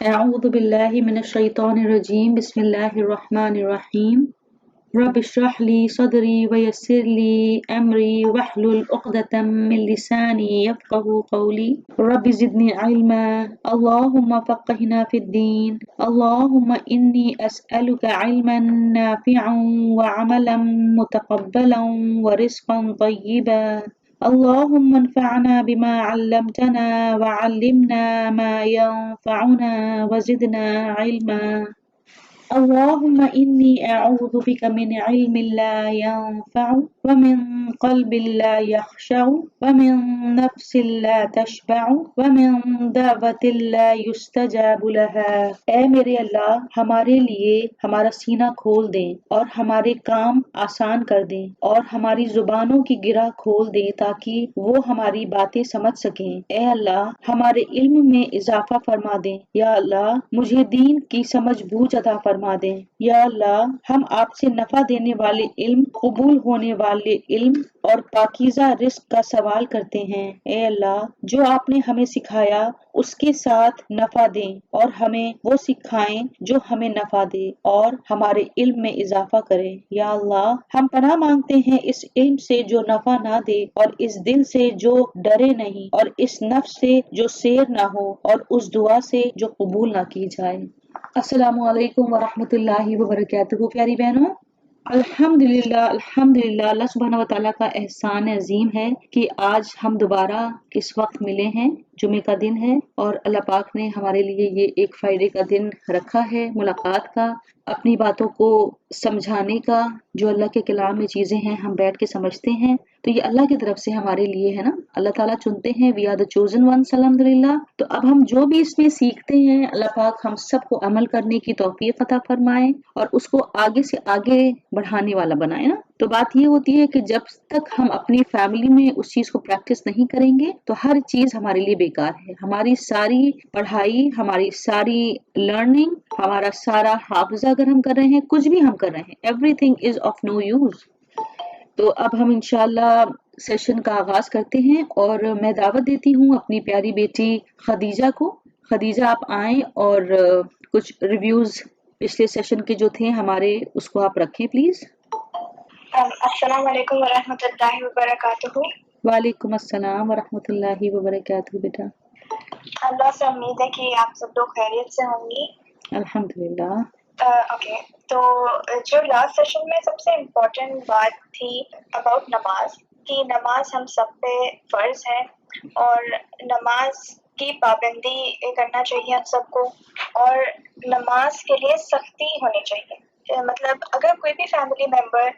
أعوذ بالله من الشيطان الرجيم بسم الله الرحمن الرحيم رب اشرح لي صدري ويسر لي أمري واحلل عقدة من لساني يفقه قولي رب زدني علما اللهم فقهنا في الدين اللهم إني أسألك علما نافعا وعملا متقبلا ورزقا طيبا اللهم انفعنا بما علمتنا وعلمنا ما ينفعنا وزدنا علما اللهم إني أعوذ بك من علم لا ينفع ومن قلب لا يخشع ومن نفس لا تشبع ومن دعوة لا يستجاب لها اے میرے اللہ ہمارے لیے ہمارا سینہ کھول دیں اور ہمارے کام آسان کر دیں اور ہماری زبانوں کی گرہ کھول دیں تاکہ وہ ہماری باتیں سمجھ سکیں اے اللہ ہمارے علم میں اضافہ فرما دیں یا اللہ مجھے دین کی سمجھ بوجھ عطا فرما دیں یا اللہ ہم آپ سے نفع دینے والے علم قبول ہونے والے علم اور پاکیزہ رزق کا سوال کرتے ہیں اے اللہ جو آپ نے ہمیں سکھایا اس کے ساتھ نفع دیں اور ہمیں وہ سکھائیں جو ہمیں نفع دے اور ہمارے علم میں اضافہ کریں یا اللہ ہم پناہ مانگتے ہیں اس علم سے جو نفع نہ دے اور اس دل سے جو ڈرے نہیں اور اس نفس سے جو سیر نہ ہو اور اس دعا سے جو قبول نہ کی جائے السلام علیکم ورحمۃ اللہ وبرکاتہ پیاری بہنوں الحمدللہ اللہ سبحانہ و تعالیٰ کا احسان عظیم ہے کہ آج ہم دوبارہ اس وقت ملے ہیں جمعے کا دن ہے اور اللہ پاک نے ہمارے لیے یہ ایک فرائیڈے کا دن رکھا ہے ملاقات کا اپنی باتوں کو سمجھانے کا جو اللہ کے کلام میں چیزیں ہیں ہم بیٹھ کے سمجھتے ہیں تو یہ اللہ کی طرف سے ہمارے لیے ہے نا اللہ تعالیٰ چنتے ہیں we are the chosen once الحمدللہ تو اب ہم جو بھی اس میں سیکھتے ہیں اللہ پاک ہم سب کو عمل کرنے کی توفیق عطا فرمائے اور اس کو آگے سے آگے بڑھانے والا بنائے نا تو بات یہ ہوتی ہے کہ جب تک ہم اپنی فیملی میں اس چیز کو پریکٹس نہیں کریں گے تو ہر چیز ہمارے لیے بیکار ہے ہماری ساری پڑھائی ہماری ساری لرننگ ہمارا سارا حافظہ اگر ہم کر رہے ہیں کچھ بھی ہم کر رہے ہیں everything is of no use تو اب ہم انشاءاللہ سیشن کا آغاز کرتے ہیں اور میں دعوت دیتی ہوں اپنی پیاری بیٹی خدیجہ کو خدیجہ آپ آئیں اور کچھ ریویوز پچھلے سیشن کے جو تھے ہمارے اس کو آپ رکھیں پلیز السلام علیکم ورحمۃ اللہ وبرکاتہ وعلیکم السلام ورحمۃ اللہ وبرکاتہ بیٹا اللہ سے امید ہے کہ آپ سب لوگ خیریت سے ہوں گی الحمدللہ اوکے تو جو لاسٹ سیشن میں سب سے امپورٹنٹ بات تھی اباؤٹ نماز کہ نماز ہم سب پہ فرض ہے اور نماز کی پابندی کرنا چاہیے ہم سب کو اور نماز کے لیے سختی ہونی چاہیے مطلب اگر کوئی بھی فیملی ممبر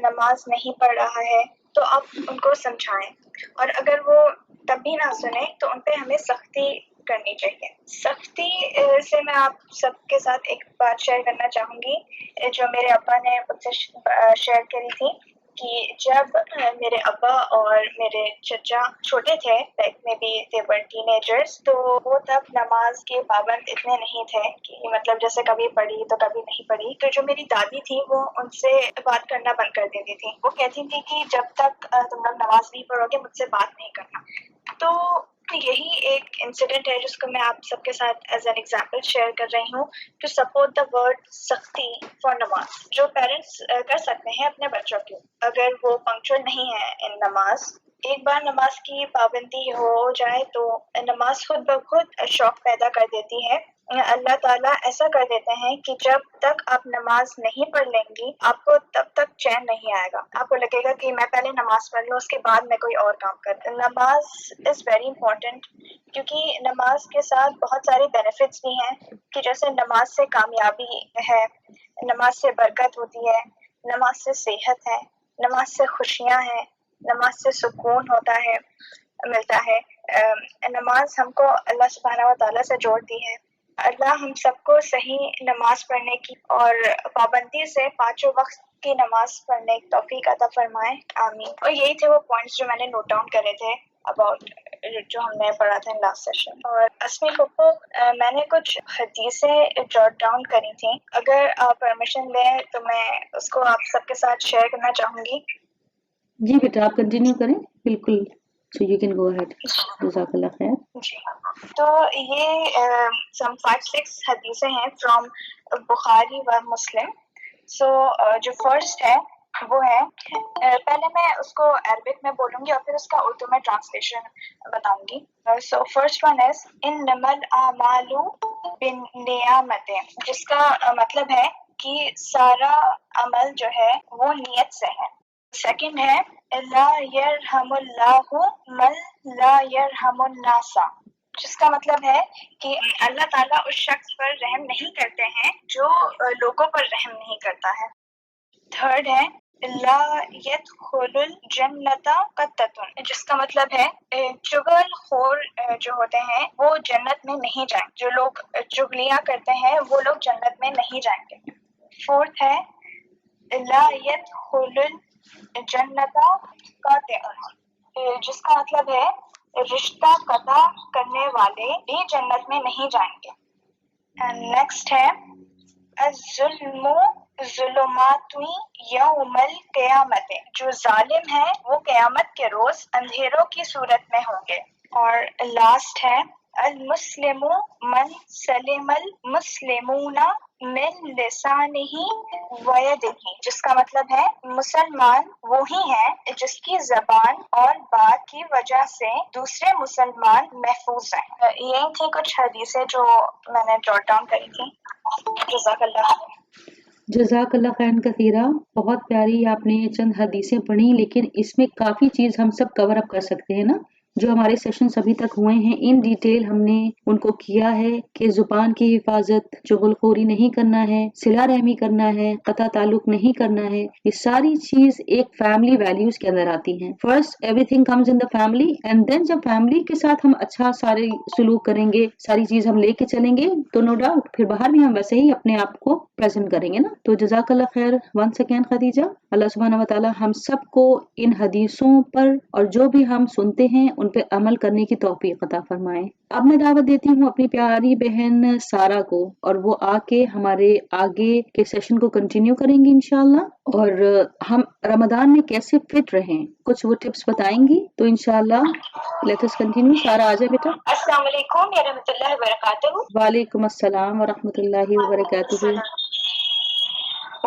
نماز نہیں پڑھ رہا ہے تو آپ ان کو سمجھائیں اور اگر وہ تب بھی نہ سنیں تو ان پہ ہمیں سختی کرنی چاہیے سختی سے میں آپ سب کے ساتھ ایک بات شیئر کرنا چاہوں گی جو میرے ابا نے مجھ سے شیئر کری تھی کہ جب میرے ابا اور میرے چچا چھوٹے تھے میں بھی they were teenagers تو وہ تب نماز کے پابند اتنے نہیں تھے کہ مطلب جیسے کبھی پڑھی تو کبھی نہیں پڑھی تو جو میری دادی تھی وہ ان سے بات کرنا بند کر دیتی تھی وہ کہتی تھی کہ جب تک تم لوگ نماز نہیں پڑھو گے مجھ سے بات نہیں کرنا تو یہی ایک انسیڈنٹ ہے جس کو میں آپ سب کے ساتھ ایز این ایگزامپل شیئر کر رہی ہوں ٹو سپورٹ دا ورڈ سختی فار نماز جو پیرنٹس کر سکتے ہیں اپنے بچوں کی اگر وہ پنکچوئل نہیں ہے ان نماز ایک بار نماز کی پابندی ہو جائے تو نماز خود بخود شوق پیدا کر دیتی ہے اللہ تعالیٰ ایسا کر دیتے ہیں کہ جب تک آپ نماز نہیں پڑھ لیں گی آپ کو تب تک چین نہیں آئے گا آپ کو لگے گا کہ میں پہلے نماز پڑھ لوں اس کے بعد میں کوئی اور کام کروں نماز از ویری امپورٹنٹ کیونکہ نماز کے ساتھ بہت سارے بینیفٹس بھی ہیں کہ جیسے نماز سے کامیابی ہے نماز سے برکت ہوتی ہے نماز سے صحت ہے نماز سے خوشیاں ہیں نماز سے سکون ہوتا ہے ملتا ہے نماز ہم کو اللہ سبحانہ و تعالیٰ سے جوڑتی ہے اللہ ہم سب کو صحیح نماز پڑھنے کی اور پابندی سے پانچوں وقت کی نماز پڑھنے کی توفیق عطا فرمائے آمین اور یہی تھے وہ پوائنٹس جو میں نے نوٹ ڈاؤن کرے تھے اباؤٹ جو ہم نے پڑھا تھا لاسٹ سیشن اور اسمی پھپھو میں نے کچھ حدیثیں جوٹ ڈاؤن کری تھیں اگر آپ پرمیشن لیں تو میں اس کو آپ سب کے ساتھ شیئر کرنا چاہوں گی جی بیٹا آپ کنٹینیو کریں بالکل so you can go ahead جزاک اللہ خیر جی تو یہ سم 5-6 حدیثیں ہیں فرام بخاری و مسلم. سو جو فرسٹ ہے وہ ہے، پہلے میں اس کو عربک میں بولوں گی اور پھر اس کا اردو میں ٹرانسلیشن بتاؤں گی. سو فرسٹ ون از انما الاعمال بالنیات، جس کا مطلب ہے کہ سارا عمل جو ہے وہ نیت سے ہے. سیکنڈ ہے لا یرحم اللہ من لا یرحم الناس، جس کا مطلب ہے کہ اللہ تعالیٰ اس شخص پر رحم نہیں کرتے ہیں جو لوگوں پر رحم نہیں کرتا ہے. تھرڈ ہے لا يدخل الجنت قطۃ، جس کا مطلب ہے چغل خور جو ہوتے ہیں وہ جنت میں نہیں جائیں، جو لوگ چغلیاں کرتے ہیں وہ لوگ جنت میں نہیں جائیں گے. فورتھ ہے لا يدخل الجنت قاطع، جس کا مطلب ہے رشتہ قطع کرنے والے بھی جنت میں نہیں جائیں گے. نیکسٹ ہے الظلم ظلمات یوم القیامت، جو ظالم ہے وہ قیامت کے روز اندھیروں کی صورت میں ہوں گے. اور لاسٹ ہے المسلم من سلم المسلمون من لسانہ ویدہ، جس کا مطلب ہے مسلمان وہی ہے جس کی زبان اور بات کی وجہ سے دوسرے مسلمان محفوظ ہیں. یہی تھی کچھ حدیثیں جو میں نے جوٹ ڈاؤن کری تھی. جزاک اللہ. جزاک اللہ خیرن کثیرہ. بہت پیاری آپ نے چند حدیثیں پڑھی، لیکن اس میں کافی چیز ہم سب کور اپ کر سکتے ہیں نا. جو ہمارے سیشنز ابھی تک ہوئے ہیں ان ڈیٹیل ہم نے ان کو کیا ہے کہ زبان کی حفاظت، چغل خوری نہیں کرنا ہے، صلہ رحمی کرنا ہے، قطع تعلق نہیں کرنا ہے. یہ ساری چیز ایک فیملی ویلیوز کے اندر آتی ہیں. First everything comes in the family, and then جب فیملی کے ساتھ ہم اچھا سارے سلوک کریں گے، ساری چیز ہم لے کے چلیں گے، تو نو ڈاؤٹ پھر باہر بھی ہم ویسے ہی اپنے آپ کو پریزنٹ کریں گے نا. تو جزاک اللہ خیر ونس اگین خدیجہ. اللہ سبحانہ و تعالی ہم سب کو ان حدیثوں پر اور جو بھی ہم سنتے ہیں ان پہ عمل کرنے کی توفیق عطا فرمائے. اب میں دعوت دیتی ہوں اپنی پیاری بہن سارا کو، اور وہ آ کے ہمارے آگے کے سیشن کو کنٹینیو کریں گی انشاءاللہ. اور ہم رمضان میں کیسے فٹ رہیں کچھ وہ ٹپس بتائیں گی. تو انشاءاللہ لیٹ اس کنٹینیو. سارا آ جائے بیٹا. السلام علیکم ورحمۃ اللہ وبرکاتہ. وعلیکم السلام ورحمۃ اللہ وبرکاتہ.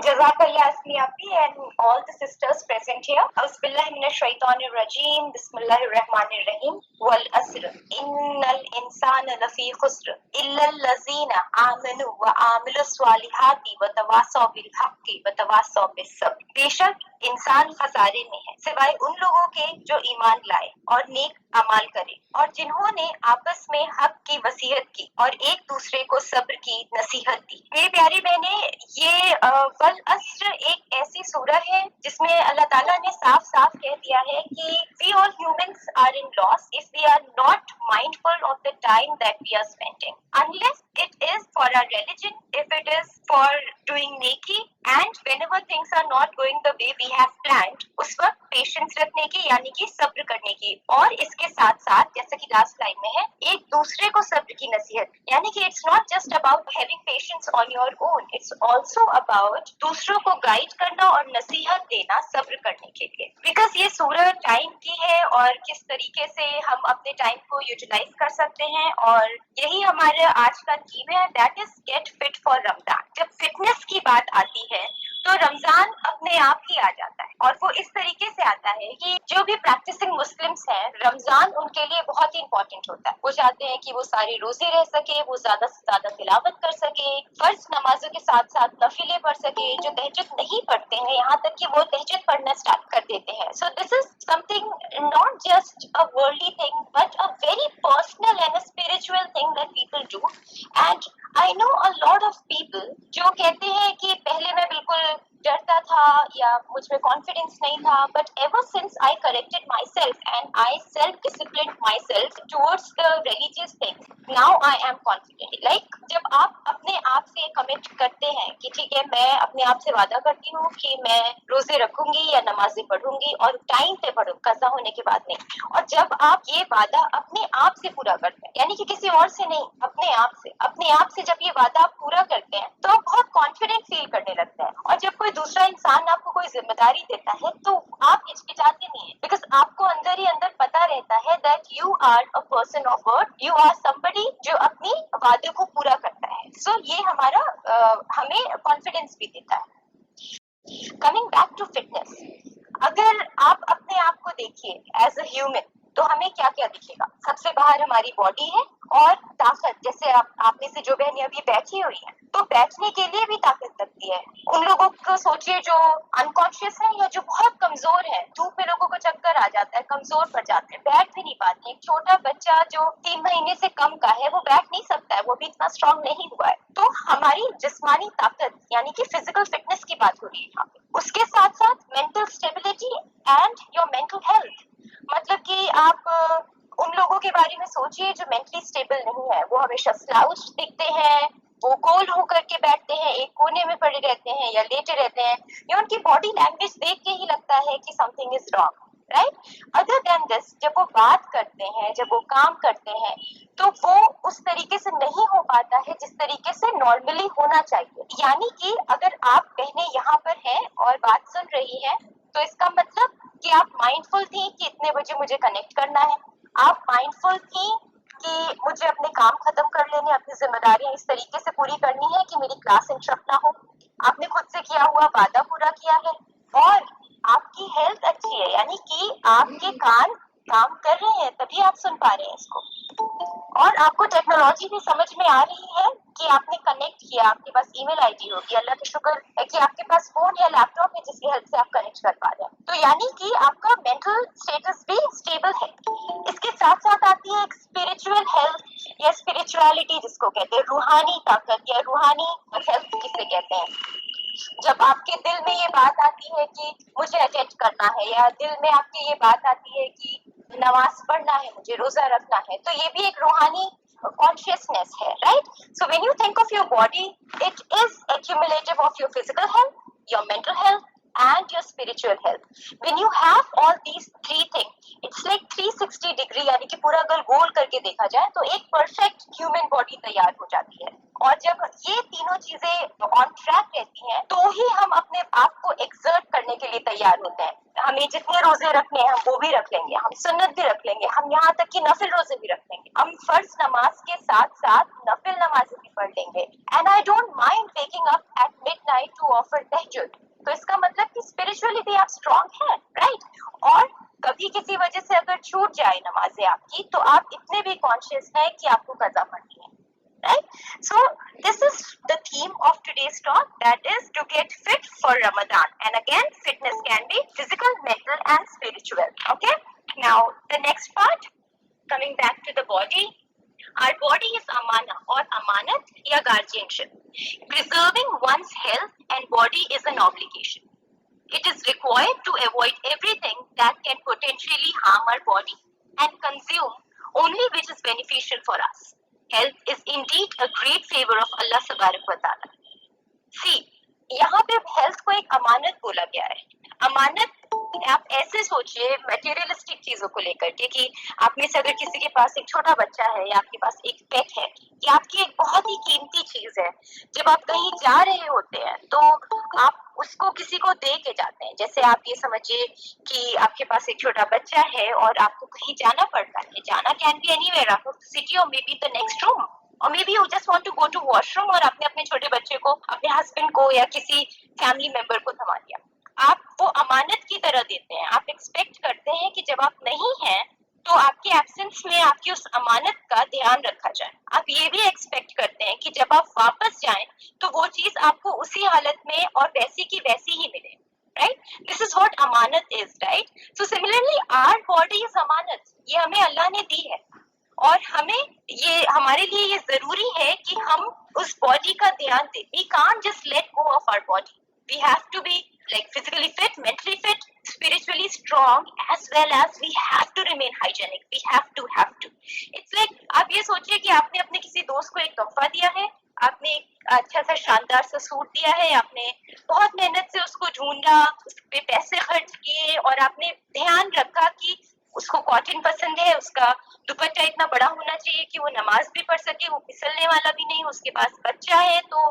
جزاک اللہ اسمی اپی and all the sisters present here. اعوذ باللہ من الشیطان الرجیم، بسم اللہ الرحمن الرحیم. والعصر ان الانسان لفی خسر الا الذین آمنوا وعملوا الصالحات وتواصوا بالحق وتواصوا بالصبر. بے شک انسان خسارے میں ہے سوائے ان لوگوں کے جو ایمان لائے اور نیک اعمال کرے اور جنہوں نے آپس میں حق کی وصیت کی اور ایک دوسرے کو صبر کی نصیحت دی. میری پیاری بہنیں، یہ والعصر ایک ایسی سورہ ہے جس میں اللہ تعالیٰ نے صاف صاف کہہ دیا ہے کہ we all humans are in loss if we are not mindful of the time that we are spending, unless it is for our religion, if it is for doing neki, and whenever things are not going the way we have planned, اس وقت patience رکھنے کی یعنی کہ صبر کرنے کی، اور اس کے ساتھ ساتھ جیسا کہ لاسٹ لائن میں ہے ایک دوسرے کو صبر کی نصیحت، یعنی کہ it's not just about having patience on your own, it's also about دوسروں کو گائیڈ کرنا اور نصیحت دینا صبر کرنے کے لیے. بیکاز یہ سورہ ٹائم کی ہے اور کس طریقے سے ہم اپنے ٹائم کو یوٹیلائز کر سکتے ہیں، اور یہی ہمارے آج کا تھیم ہے، that is get fit for Ramadan. جب فٹنس کی بات آتی ہے تو رمضان اپنے آپ ہی آ جاتا ہے، اور وہ اس طریقے سے آتا ہے کہ جو بھی پریکٹسنگ مسلمس ہیں رمضان ان کے لیے بہت ہی امپورٹنٹ ہوتا ہے. وہ چاہتے ہیں کہ وہ سارے روزے رہ سکے، وہ زیادہ سے زیادہ تلاوت کر سکے، فرض نمازوں کے ساتھ ساتھ نفلیں پڑھ سکے. جو تہجد نہیں پڑھتے ہیں یہاں تک کہ وہ تہجد پڑھنا اسٹارٹ کر دیتے ہیں. So this is something not just a worldly thing but a very personal and spiritual thing that people do. And I know a lot of people جو کہتے ہیں کہ پہلے میں بالکل ڈرتا تھا یا مجھ میں کانفیڈینس نہیں تھا، but ever since I corrected my self and I self disciplined my self towards the religious thing, now I am confident. Like جب آپ اپنے آپ سے کمٹ کرتے ہیں کہ ٹھیک ہے میں اپنے آپ سے وعدہ کرتی ہوں کہ میں روزے رکھوں گی یا نمازیں پڑھوں گی اور ٹائم پہ پڑھوں، قضا ہونے کے بعد نہیں، اور جب آپ یہ وعدہ اپنے آپ سے پورا کرتے ہیں یعنی کہ کسی اور سے نہیں، اپنے آپ سے جب یہ وعدہ آپ پورا کرتے ہیں تو آپ بہت کانفیڈنٹ فیل کرنے لگتے ہیں. اور جب کوئی دوسرا انسان آپ کو کوئی کوئی ذمہ داری دیتا ہے تو آپ ہچکچاتے نہیں ہیں, بیکاز آپ کو اندر ہی اندر پتا رہتا ہے that you are a person of word, you are somebody جو اپنی وعدے کو پورا کرتا ہے. سو یہ ہمارا ہمیں کانفیڈینس بھی دیتا ہے. کمنگ بیک ٹو فٹنس, اگر آپ اپنے آپ کو دیکھیے ایز اے ہیومن تو ہمیں کیا کیا دکھے گا؟ سب سے باہر ہماری باڈی ہے اور طاقت, جیسے آپ میں سے جو بہنیں ابھی بیٹھی ہوئی ہیں تو بیٹھنے کے لیے بھی طاقت لگتی ہے. ان لوگوں کو سوچیے جو انکانشیس ہیں یا جو بہت کمزور ہیں, دھوپ میں لوگوں کو چکر آ جاتا ہے, کمزور پڑ جاتے ہیں, بیٹھ بھی نہیں پاتے. ایک چھوٹا بچہ جو 3 مہینے سے کم کا ہے وہ بیٹھ نہیں سکتا ہے, وہ بھی اتنا اسٹرانگ نہیں ہوا ہے. تو ہماری جسمانی طاقت یعنی کہ فزیکل فٹنس کی بات ہو رہی ہے یہاں پہ. اس کے ساتھ ساتھ mental stability and your mental health, مطلب کہ آپ ان لوگوں کے بارے میں سوچیے جو مینٹلی اسٹیبل نہیں ہے, وہ ہمیشہ سلاؤچ دکھتے ہیں, وہ گول ہو کر کے بیٹھتے ہیں, ایک کونے میں پڑے رہتے ہیں یا لیٹے رہتے ہیں, یا ان کی باڈی لینگویج دیکھ کے ہی لگتا ہے کہ something is wrong, right. Other than this, جب وہ بات کرتے ہیں, جب وہ کام کرتے ہیں تو وہ اس طریقے سے نہیں ہو پاتا ہے جس طریقے سے نارملی ہونا چاہیے. یعنی کہ اگر آپ بہنیں یہاں پر ہیں اور بات سن رہی ہیں تو اس کا مطلب کہ آپ مائنڈ فل تھی کہ اتنے بجے مجھے کنیکٹ کرنا ہے, آپ مائنڈ فل تھی کہ مجھے اپنے کام ختم کر لینے, اپنی ذمہ داریاں اس طریقے سے پوری کرنی ہے کہ میری کلاس انٹرپٹ نہ ہو, آپ نے خود سے کیا ہوا وعدہ پورا کیا ہے, اور آپ کی ہیلتھ اچھی ہے, یعنی کہ آپ کے کان کام کر رہے ہیں تبھی آپ سن پا رہے ہیں اس کو, اور آپ کو ٹیکنالوجی بھی سمجھ میں آ رہی ہے کہ آپ نے کنیکٹ کیا, آپ کے پاس ای میل آئی ڈی ہوگی, اللہ کا شکر ہے کہ آپ کے پاس فون یا لیپ ٹاپ ہے جس کی ہیلپ سے آپ کنیکٹ کر پا رہے ہیں. تو یعنی کہ آپ کا مینٹل اسٹیٹس بھی اسٹیبل ہے. اس کے ساتھ ساتھ آتی ہے ایک اسپرچل ہیلتھ یا اسپرچولیٹی جس کو کہتے ہیں, روحانی طاقت یا روحانی ہیلتھ کسے کہتے ہیں. جب آپ کے دل میں یہ بات آتی ہے کہ مجھے اٹینڈ کرنا ہے, یا دل میں آپ کے یہ بات آتی ہے کہ نماز پڑھنا ہے, مجھے روزہ رکھنا ہے, تو یہ بھی ایک روحانی consciousness ہے, right? So when you think of your body, it is accumulative of your physical health, your mental health and your spiritual health. When you have all these three things, it's like 360 degree, یعنی کہ پورا اگر گول کر کے دیکھا جائے تو ایک پرفیکٹ ہیومن باڈی تیار ہو جاتی ہے. اور جب یہ تینوں چیزیں آن ٹریک رہتی ہیں تو ہی ہم اپنے آپ کو ایکسرٹ کرنے کے لیے تیار ہوتے ہیں. ہمیں جتنے روزے رکھنے ہیں ہم وہ بھی رکھ لیں گے, ہم سنت بھی رکھ لیں گے, ہم یہاں تک کہ نفل روزے بھی رکھ لیں گے, ہم فرض نماز کے ساتھ ساتھ نفل نمازیں بھی پڑھ لیں گے. And I don't mind waking up at midnight to offer tahajjud. تو اس کا مطلب کہ اسپرچولی بھی آپ اسٹرانگ ہیں, رائٹ. اور کبھی کسی وجہ سے اگر چھوٹ جائے نمازیں آپ کی تو آپ اتنے بھی کانشیس ہیں کہ آپ کو قضا پڑنی ہے, right? So this is the theme of today's talk, that is to get fit for Ramadan. And again, fitness can be physical, mental and spiritual. Okay, now the next part, coming back to the body, our body is amana or amanat ya guardianship. Preserving one's health and body is an obligation. It is required to avoid everything that can potentially harm our body and consume only which is beneficial for us. Health is indeed a great favor of Allah Subhanahu wa Ta'ala. See, یہاں پہ health کو ایک امانت بولا گیا ہے. امانت آپ ایسے سوچیے میٹیریلسٹک چیزوں کو لے کر کے کہ آپ میں سے اگر کسی کے پاس ایک چھوٹا بچہ ہے یا آپ کے پاس ایک پیٹ ہے, یہ آپ کی ایک بہت ہی قیمتی چیز ہے. جب آپ کہیں جا رہے ہوتے ہیں تو آپ اس کو کسی کو دے کے جاتے ہیں. جیسے آپ یہ سمجھیے کہ آپ کے پاس ایک چھوٹا بچہ ہے اور آپ کو کہیں جانا پڑتا ہے, جانا کین بی اینی ویئر, آپ کو سٹی اور may be the next room, اور maybe you just want to go to washroom, اور آپ نے اپنے چھوٹے بچے کو, اپنے ہسبینڈ کو یا کسی فیملی ممبر کو تھما دیا. آپ وہ امانت کی طرح دیتے ہیں. آپ ایکسپیکٹ کرتے ہیں کہ جب آپ نہیں ہیں تو آپ کے ایبسنس میں آپ کی اس امانت کا دھیان رکھا جائے. آپ یہ بھی ایکسپیکٹ کرتے ہیں کہ جب آپ واپس جائیں تو وہ چیز آپ کو اسی حالت میں اور ویسی کی ویسی ہی ملے, right? This is what amanat is, right? So similarly our body is amanat. یہ ہمیں اللہ نے دی ہے اور ہمیں یہ ہمارے لیے یہ ضروری ہے کہ ہم اس باڈی کا دھیان دیں. We can't just let go of our body. We have to be like physically fit, mentally fit, spiritually strong, as well as we have to remain hygienic. We have to. It's like آپ یہ سوچیے کہ آپ نے اپنے کسی دوست کو ایک تحفہ دیا ہے, آپ نے ایک اچھا سا شاندار سا سوٹ دیا ہے, آپ نے بہت محنت سے اس کو ڈھونڈا, اس پہ پیسے خرچ کیے, اور آپ نے دھیان رکھا کہ اس کو کاٹن پسند ہے, اس کا دوپٹہ اتنا بڑا ہونا چاہیے کہ وہ نماز بھی پڑھ سکے, وہ پھسلنے والا بھی نہیں, اس کے پاس بچہ ہے تو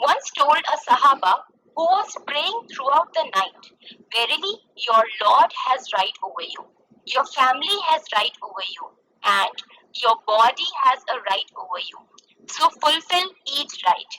once told a sahaba who was praying throughout the night, verily your Lord has right over you, your family has right over you, and your body has a right over you, so fulfill each right।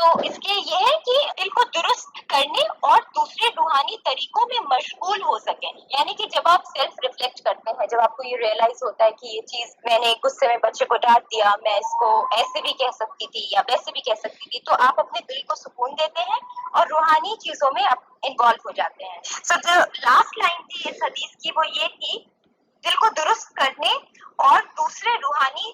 تو اس کے یہ ہے کہ دل کو درست کرنے اور دوسرے روحانی طریقوں میں مشغول ہو سکیں. یعنی کہ جب آپ سیلف ریفلیکٹ کرتے ہیں، جب آپ کو یہ ریئلائز ہوتا ہے کہ یہ چیز میں نے غصے میں بچے کو ڈانٹ دیا، میں اس کو ایسے بھی کہہ سکتی تھی یا ویسے بھی کہہ سکتی تھی، تو آپ اپنے دل کو سکون دیتے ہیں اور روحانی چیزوں میں انوالو ہو جاتے ہیں. سو جو لاسٹ لائن تھی اس حدیث کی وہ یہ تھی، دل کو درست کرنے اور دوسرے روحانی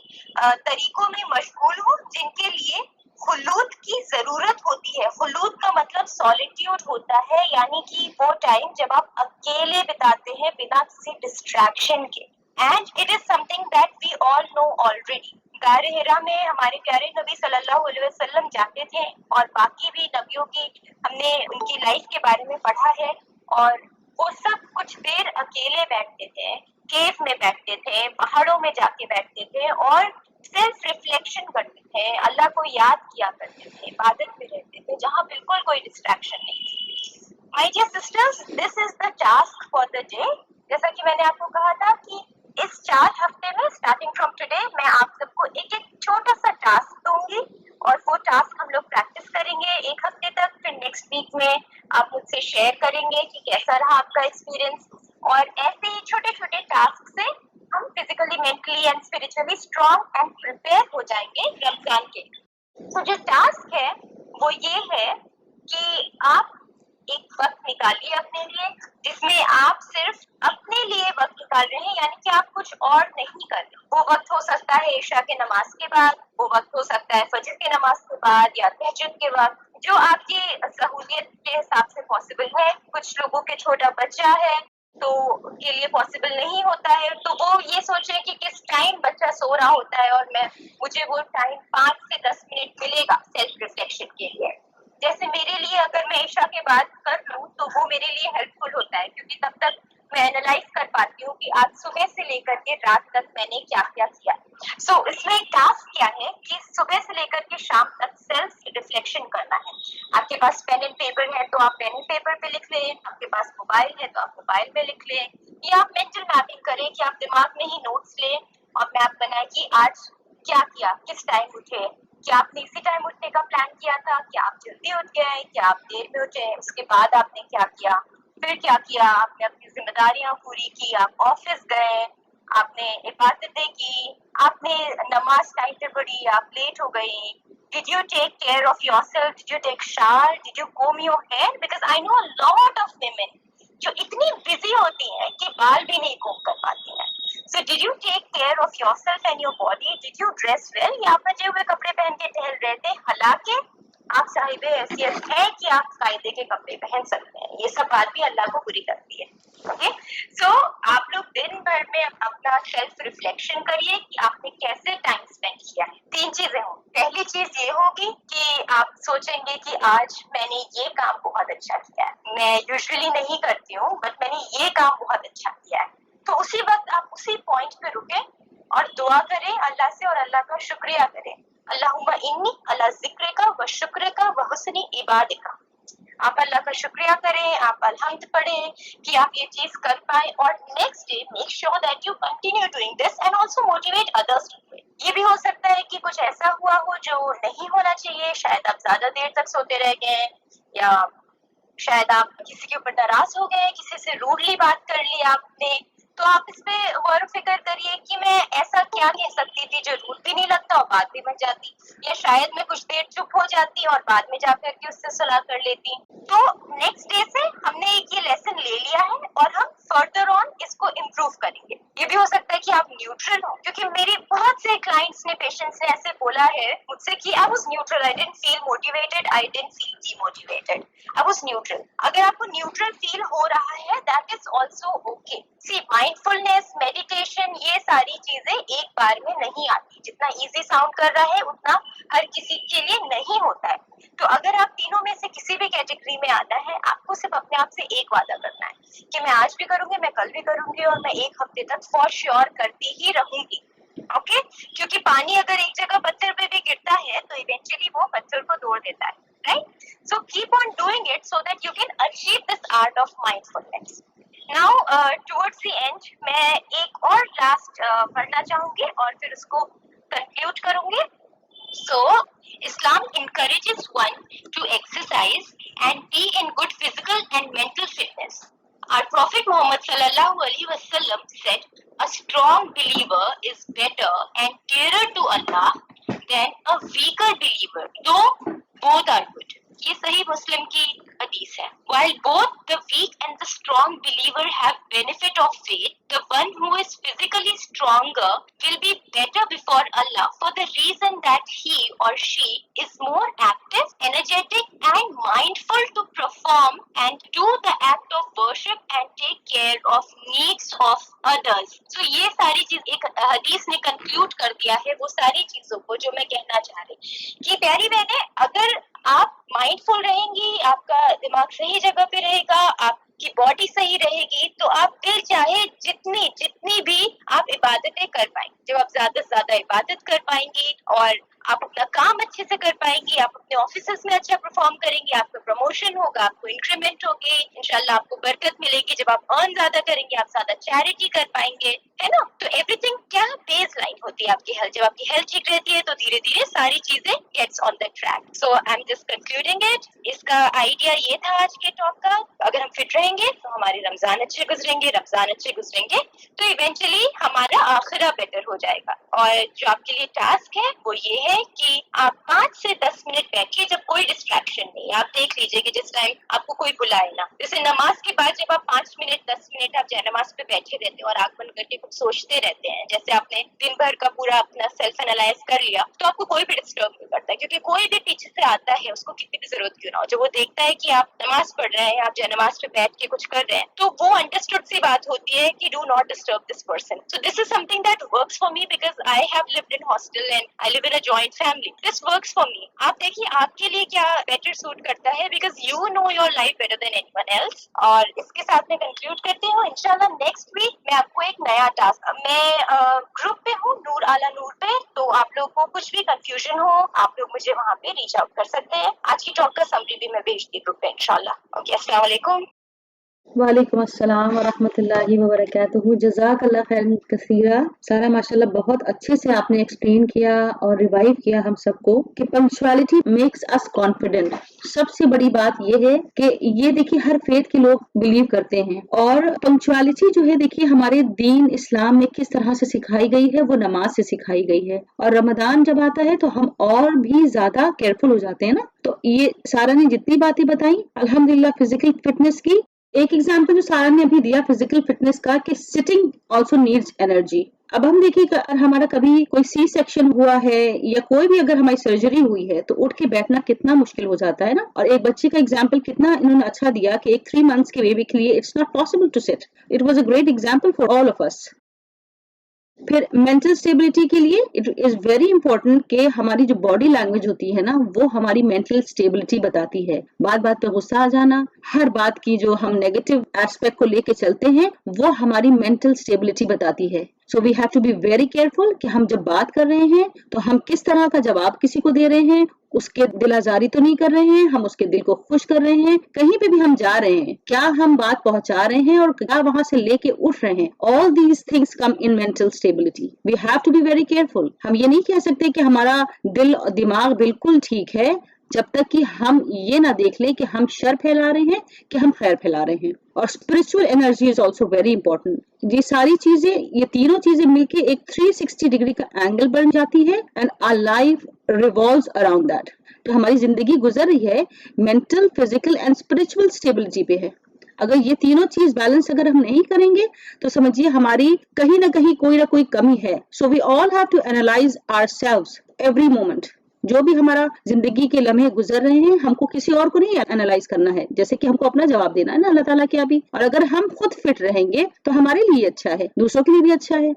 طریقوں میں مشغول ہو جن کے لیے خلوت کی ضرورت ہوتی ہے. خلوت کا مطلب سولیٹیوڈ ہوتا ہے، یعنی کہ وہ ٹائم جب آپ اکیلے بتاتے ہیں بنا کسی ڈسٹریکشن کے. And it is something that we all know already. غار ہرا میں ہمارے پیارے نبی صلی اللہ علیہ وسلم جاتے تھے، اور باقی بھی نبیوں کی ہم نے ان کی لائف کے بارے میں پڑھا ہے، اور وہ سب کچھ دیر اکیلے بیٹھتے تھے، کیف میں بیٹھتے تھے، پہاڑوں میں جا کے بیٹھتے تھے اور سیلف ریفلیکشن کرتے تھے، اللہ کو یاد کیا کرتے تھے، عبادت میں رہتے تھے جہاں بالکل کوئی ڈسٹریکشن نہیں تھی. مائی dear sisters, this is the task for the day. جیسا کہ میں نے آپ کو کہا تھا کہ اس 4 ہفتے میں اسٹارٹنگ فرام ٹوڈے میں آپ سب کو ایک چھوٹا سا ٹاسک دوں گی، اور وہ ٹاسک ہم لوگ پریکٹس کریں گے 1 ہفتے تک. پھر نیکسٹ ویک میں آپ مجھ سے شیئر کریں گے کہ کیسا رہا آپ کا ایکسپیرئنس. اور ایسے ہی چھوٹے چھوٹے ٹاسک سے ہم physically, mentally and spiritually strong and prepare ہو جائیں گے رمضان کے. تو جو ٹاسک ہے وہ یہ ہے کہ آپ ایک وقت نکالیے اپنے لیے جس میں آپ صرف اپنے لیے وقت نکال رہے ہیں، یعنی کہ آپ کچھ اور نہیں کر رہے. وہ وقت ہو سکتا ہے عشاء کے نماز کے بعد، وہ وقت ہو سکتا ہے فجر کی نماز کے بعد یا تہجد کے وقت، جو آپ کی سہولیت کے حساب سے پاسبل ہے. کچھ لوگوں کے چھوٹا بچہ ہے تو ان کے لیے پاسبل نہیں ہوتا ہے، تو وہ یہ سوچے کہ کس ٹائم بچہ سو رہا ہوتا ہے اور مجھے وہ ٹائم 5 سے 10 منٹ ملے گا سیلف ریفلیکشن کے لیے. جیسے میرے لیے اگر میں عشاء کے بعد کر لوں تو وہ میرے لیے ہیلپ فل ہوتا ہے، کیونکہ تب تک میں اینالائز کر پاتی ہوں کہ آج صبح سے لے کر کے رات تک میں نے کیا کیا کیا. سو اس میں ٹاسک کیا ہے کہ صبح سے لے کر کے شام تک سیلف ریفلیکشن کرنا ہے. آپ کے پاس پین اینڈ پیپر ہے تو آپ پین اینڈ پیپر پہ لکھ لیں، آپ کے پاس موبائل ہے تو آپ موبائل پہ لکھ لیں، یا آپ مینٹل میپنگ کریں کہ آپ دماغ میں ہی نوٹس لیں اور میپ بنائیں کہ آج کیا کیا، کس ٹائم اٹھے، کیا آپ نے اسی ٹائم اٹھنے کا پلان کیا تھا، کیا آپ جلدی اٹھ گئے، کیا آپ دیر میں اٹھے، اس کے بعد آپ نے کیا کیا، پھر کیا کیا، آپ نے اپنی ذمہ داریاں پوری کی، آپ آفس گئے، آپ نے عبادتیں کی، آپ نے نماز ٹائم پہ پڑھی، آپ لیٹ ہو گئی. Did you take care of yourself? Did you take shower? Did you comb your hair? Because I know a lot of women جو اتنی بزی ہوتی ہیں کہ بال بھی نہیں کوم کر پاتی ہیں. So did you take care of yourself and your body? Did you dress well? یا آپ بچے ہوئے کپڑے پہن کے ٹہل رہے تھے؟ حالانکہ آپ صاحب حیثیت ہے کہ آپ قاعدے کے کپڑے پہن سکتے ہیں. یہ سب بات بھی اللہ کو بری کرتی ہے. اوکے، سو آپ لوگ دن بھر میں اپنا سیلف ریفلیکشن کریے کہ آپ نے کیسے ٹائم اسپینڈ کیا ہے. 3 چیزیں ہوں. پہلی چیز یہ ہوگی کہ آپ سوچیں گے کہ آج میں نے یہ کام بہت اچھا کیا ہے. میں یوزلی نہیں کرتی ہوں بٹ میں نے یہ کام بہت اچھا کیا ہے. تو اسی وقت آپ اسی پوائنٹ پہ رکیں اور دعا کریں اللہ سے اور اللہ کا شکریہ کریں. اللہم انی علی ذکرک و شکرک و حسن عبادک. آپ اللہ کا شکریہ کریں، آپ الحمد پڑھیں کہ آپ یہ چیز کر پائیں، اور next day make sure that you continue doing this and also motivate others to do it. یہ بھی ہو سکتا ہے کہ کچھ ایسا ہوا ہو جو نہیں ہونا چاہیے، شاید آپ زیادہ دیر تک سوتے رہ گئے، یا شاید آپ کسی کے اوپر ناراض ہو گئے، کسی سے روڈلی بات کر لی آپ نے. تو آپ اس پہ غور و فکر کریے کہ میں ایسا کیا کہہ سکتی تھی جو روڈ بھی نہیں لگتا اور بات بھی بن جاتی، یا شاید میں کچھ دیر چپ ہو جاتی اور بعد میں جا کر کے اس سے صلاح کر لیتی. تو نیکسٹ ڈے سے ہم نے یہ لیسن لے لیا ہے اور ہم فردر آن اس کو امپروو کریں گے. یہ بھی ہو سکتا ہے کہ آپ نیوٹرل ہوں، کیونکہ میری بہت سے کلائنٹس نے، پیشنٹس نے ایسے بولا ہے مجھ سے کہ I was neutral, I didn't feel motivated, I didn't feel demotivated, I was neutral. اگر آپ کو نیوٹرل فیل ہو رہا ہے that is also okay. See mindfulness, meditation, یہ ساری چیزیں ایک بار میں نہیں آتی. جتنا ایزی ساؤنڈ کر رہا ہے اتنا ہر کسی کے لیے نہیں ہوتا ہے. تو اگر آپ تینوں میں سے کسی بھی کیٹیگری میں آنا ہے، آپ کو صرف اپنے آپ سے ایک وعدہ کرنا ہے کہ میں آج بھی کروں گی، میں کل بھی کروں گی، اور میں 1 ہفتے تک فور شیور کرتی ہی رہوں گی. اوکے، کیونکہ پانی اگر ایک جگہ پتھر پہ بھی گرتا ہے تو ایونچولی وہ پتھر کو توڑ دیتا ہے. Right? So keep on doing it so that you can achieve this art of mind فلنس. Now towards the end میں ایک اور لاسٹ پڑھنا چاہوں گی اور پھر اس کو کنکلوڈ کروں گی. So Islam encourages one to exercise and be in good physical and mental fitness. Our Prophet Muhammad sallallahu alaihi wasallam said, "A strong believer is better and dearer to Allah than a weaker believer, though both are good." یہ صحیح مسلم کی حدیث ہے. While both the weak and the strong believer have benefit of faith, the one who is physically stronger will be better before Allah for the reason that he or she is more active, energetic and mindful to perform and do the act of worship and take care of needs of others. So یہ ساری چیز ایک حدیث نے conclude کر دیا ہے وہ ساری چیزوں کو جو میں کہنا چاہ رہی کہ پیاری بہنیں اگر آپ مائنڈ فل رہیں گی, آپ کا دماغ صحیح جگہ پہ رہے گا, آپ کی باڈی صحیح رہے گی, تو آپ دل چاہے جتنی بھی آپ عبادتیں کر پائیں گے. جب آپ زیادہ سے زیادہ عبادت کر پائیں گی اور آپ اپنا کام اچھے سے کر پائیں گی, آپ اپنے آفیسز میں اچھا پرفارم کریں گی, آپ کا پروموشن ہوگا, آپ کو انکریمنٹ ہوگی, انشاءاللہ آپ کو برکت ملے گی. جب آپ ارن زیادہ کریں گے آپ زیادہ چیریٹی کر پائیں گے, ہے نا. تو ایوری تھنگ کیا بیس لائن ہوتی ہے آپ کی ہیلتھ. جب آپ کی ہیلتھ ٹھیک رہتی ہے تو دھیرے دھیرے ساری چیزیں gets on the track. So I am just concluding it. اس کا آئیڈیا یہ تھا آج کے ٹاک کا, اگر ہم فٹ رہیں گے تو ہمارے رمضان اچھے گزریں گے, رمضان اچھے گزریں گے تو ایونچولی ہمارا آخرہ بیٹر ہو جائے گا. اور جو آپ کے لیے ٹاسک ہے وہ یہ ہے کہ آپ 5 سے 10 منٹ بیٹھیے جب کوئی ڈسٹریکشن نہیں. آپ دیکھ لیجیے کہ جس ٹائم آپ کو کوئی بلائے نا, جیسے نماز کے بعد جب آپ 5 منٹ 10 منٹ آپ جائے نماز پہ بیٹھے رہتے ہیں اور آنکھ بند کر کے کچھ سوچتے رہتے ہیں, جیسے آپ نے دن بھر کا پورا اپنا سیلف انالائز کر لیا, تو آپ کو کوئی بھی ڈسٹرب نہیں کرتا, کیونکہ کوئی بھی پیچھے سے آتا ہے اس کو کتنی بھی ضرورت کیوں نہ ہو, جب وہ دیکھتا ہے کہ آپ نماز پڑھ رہے ہیں, آپ جائے نماز پہ بیٹھ کے کچھ کر رہے ہیں, تو وہ انڈرسٹوڈ سی بات ہوتی ہے کہ do not disturb this person. So this is something that works for me because I have lived in hostel and I live in a joint family. This works for me. آپ دیکھیے آپ کے لیے کیا better suit کرتا ہے, because you know your life better than anyone else. اور اس کے ساتھ میں کنکلوڈ کرتی ہوں. انشاءاللہ نیکسٹ ویک میں آپ کو ایک نیا ٹاسک, میں گروپ پہ ہوں نور اعلیٰ نور پہ, تو آپ لوگ کو کچھ بھی کنفیوژن ہو آپ لوگ مجھے وہاں پہ ریچ آؤٹ کر سکتے ہیں. آج کی ٹاک کا سمری بھی میں بھیجتی گروپ پہ انشاءاللہ. اوکے, السلام علیکم. وعلیکم السلام ورحمۃ اللہ وبرکاتہ. جزاک اللہ خیر کثیرہ. سارا ماشاءاللہ بہت اچھے سے آپ نے ایکسپلین کیا اور ریوائیو کیا ہم سب کو کہ پنکچوالٹی میکس اس کانفیڈنٹ. سب سے بڑی بات یہ ہے کہ یہ دیکھیے ہر فیتھ کے لوگ بلیو کرتے ہیں, اور پنکچوالٹی جو ہے دیکھیے ہمارے دین اسلام میں کس طرح سے سکھائی گئی ہے, وہ نماز سے سکھائی گئی ہے. اور رمضان جب آتا ہے تو ہم اور بھی زیادہ کیئرفل ہو جاتے ہیں نا. تو یہ سارا نے جتنی باتیں بتائیں الحمدللہ فزیکل فٹنس کی ایک ایگزامپل جو سارا نے ابھی دیا فزیکل فٹنس کا کہ سٹنگ آلسو نیڈز انرجی. اب ہم دیکھیے کہ اگر ہمارا کبھی کوئی سی سیکشن ہوا ہے یا کوئی بھی اگر ہماری سرجری ہوئی ہے تو اٹھ کے بیٹھنا کتنا مشکل ہو جاتا ہے نا. اور ایک بچے کا ایگزامپل کتنا انہوں نے اچھا دیا کہ ایک 3 months کے بیبی کے لیے it's not possible to sit. It was a great example for all of us. پھر مینٹل اسٹیبلٹی کے لیے اٹ از ویری امپورٹنٹ کہ ہماری جو باڈی لینگویج ہوتی ہے نا وہ ہماری مینٹل اسٹیبلٹی بتاتی ہے. بات بات پہ غصہ آ جانا, ہر بات کی جو ہم نیگیٹو ایسپیکٹ کو لے کے چلتے ہیں وہ ہماری مینٹل اسٹیبلٹی بتاتی ہے. So we have to be very careful کہ ہم جب بات کر رہے ہیں تو ہم کس طرح کا جواب کسی کو دے رہے ہیں, اس کے دل آزاری تو نہیں کر رہے ہیں, ہم اس کے دل کو خوش کر رہے ہیں. کہیں پہ بھی ہم جا رہے ہیں کیا ہم بات پہنچا رہے ہیں اور کیا وہاں سے لے کے اٹھ رہے ہیں. all these things come in mental stability. we have to be very careful. ہم یہ نہیں کہہ سکتے کہ ہمارا دل دماغ بالکل ٹھیک ہے جب تک کہ ہم یہ نہ دیکھ لیں کہ ہم شر پھیلا رہے ہیں کہ ہم خیر پھیلا رہے ہیں. اور spiritual energy is also very important. یہ ساری چیزیں, یہ تینوں چیزیں مل کے ایک 360 ڈگری کا اینگل بن جاتی ہے and our life revolves around that. تو ہماری زندگی گزر رہی ہے mental, physical and spiritual stability پہ ہے. اگر یہ تینوں چیز بیلنس اگر ہم نہیں کریں گے تو سمجھیے ہماری کہیں نہ کہیں کوئی نہ کوئی کمی ہے. So we all have to analyze ourselves every moment. جو بھی ہمارا زندگی کے لمحے گزر رہے ہیں ہم کو کسی اور کو نہیں انالائز کرنا ہے, جیسے کہ ہم کو اپنا جواب دینا ہے نا اللہ تعالیٰ کیا بھی. اور اگر ہم خود فٹ رہیں گے تو ہمارے لیے اچھا ہے, دوسروں کے لیے بھی اچھا ہے.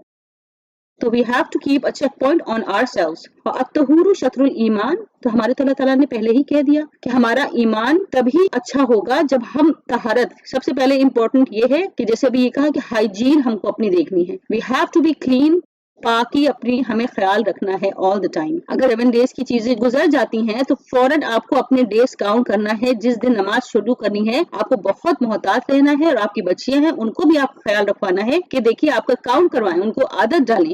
تو we have to keep a check point on ourselves. اور الطہور شطر الایمان, تو ہمارے تو اللہ تعالیٰ نے پہلے ہی کہہ دیا کہ ہمارا ایمان تبھی اچھا ہوگا جب ہم طہارت, سب سے پہلے امپورٹنٹ یہ ہے کہ جیسے ابھی یہ کہا کہ ہائیجین ہم کو اپنی دیکھنی ہے. we have to be clean. پاکی اپنی ہمیں خیال رکھنا ہے all the time. اگر 7 days کی چیزیں گزر جاتی ہیں تو فوراً آپ کو اپنے ڈیز کاؤنٹ کرنا ہے. جس دن نماز شروع کرنی ہے آپ کو بہت محتاط رہنا ہے, اور آپ کی بچیاں ہیں ان کو بھی آپ خیال رکھوانا ہے کہ دیکھیے آپ کا کاؤنٹ کروائیں, ان کو عادت ڈالیں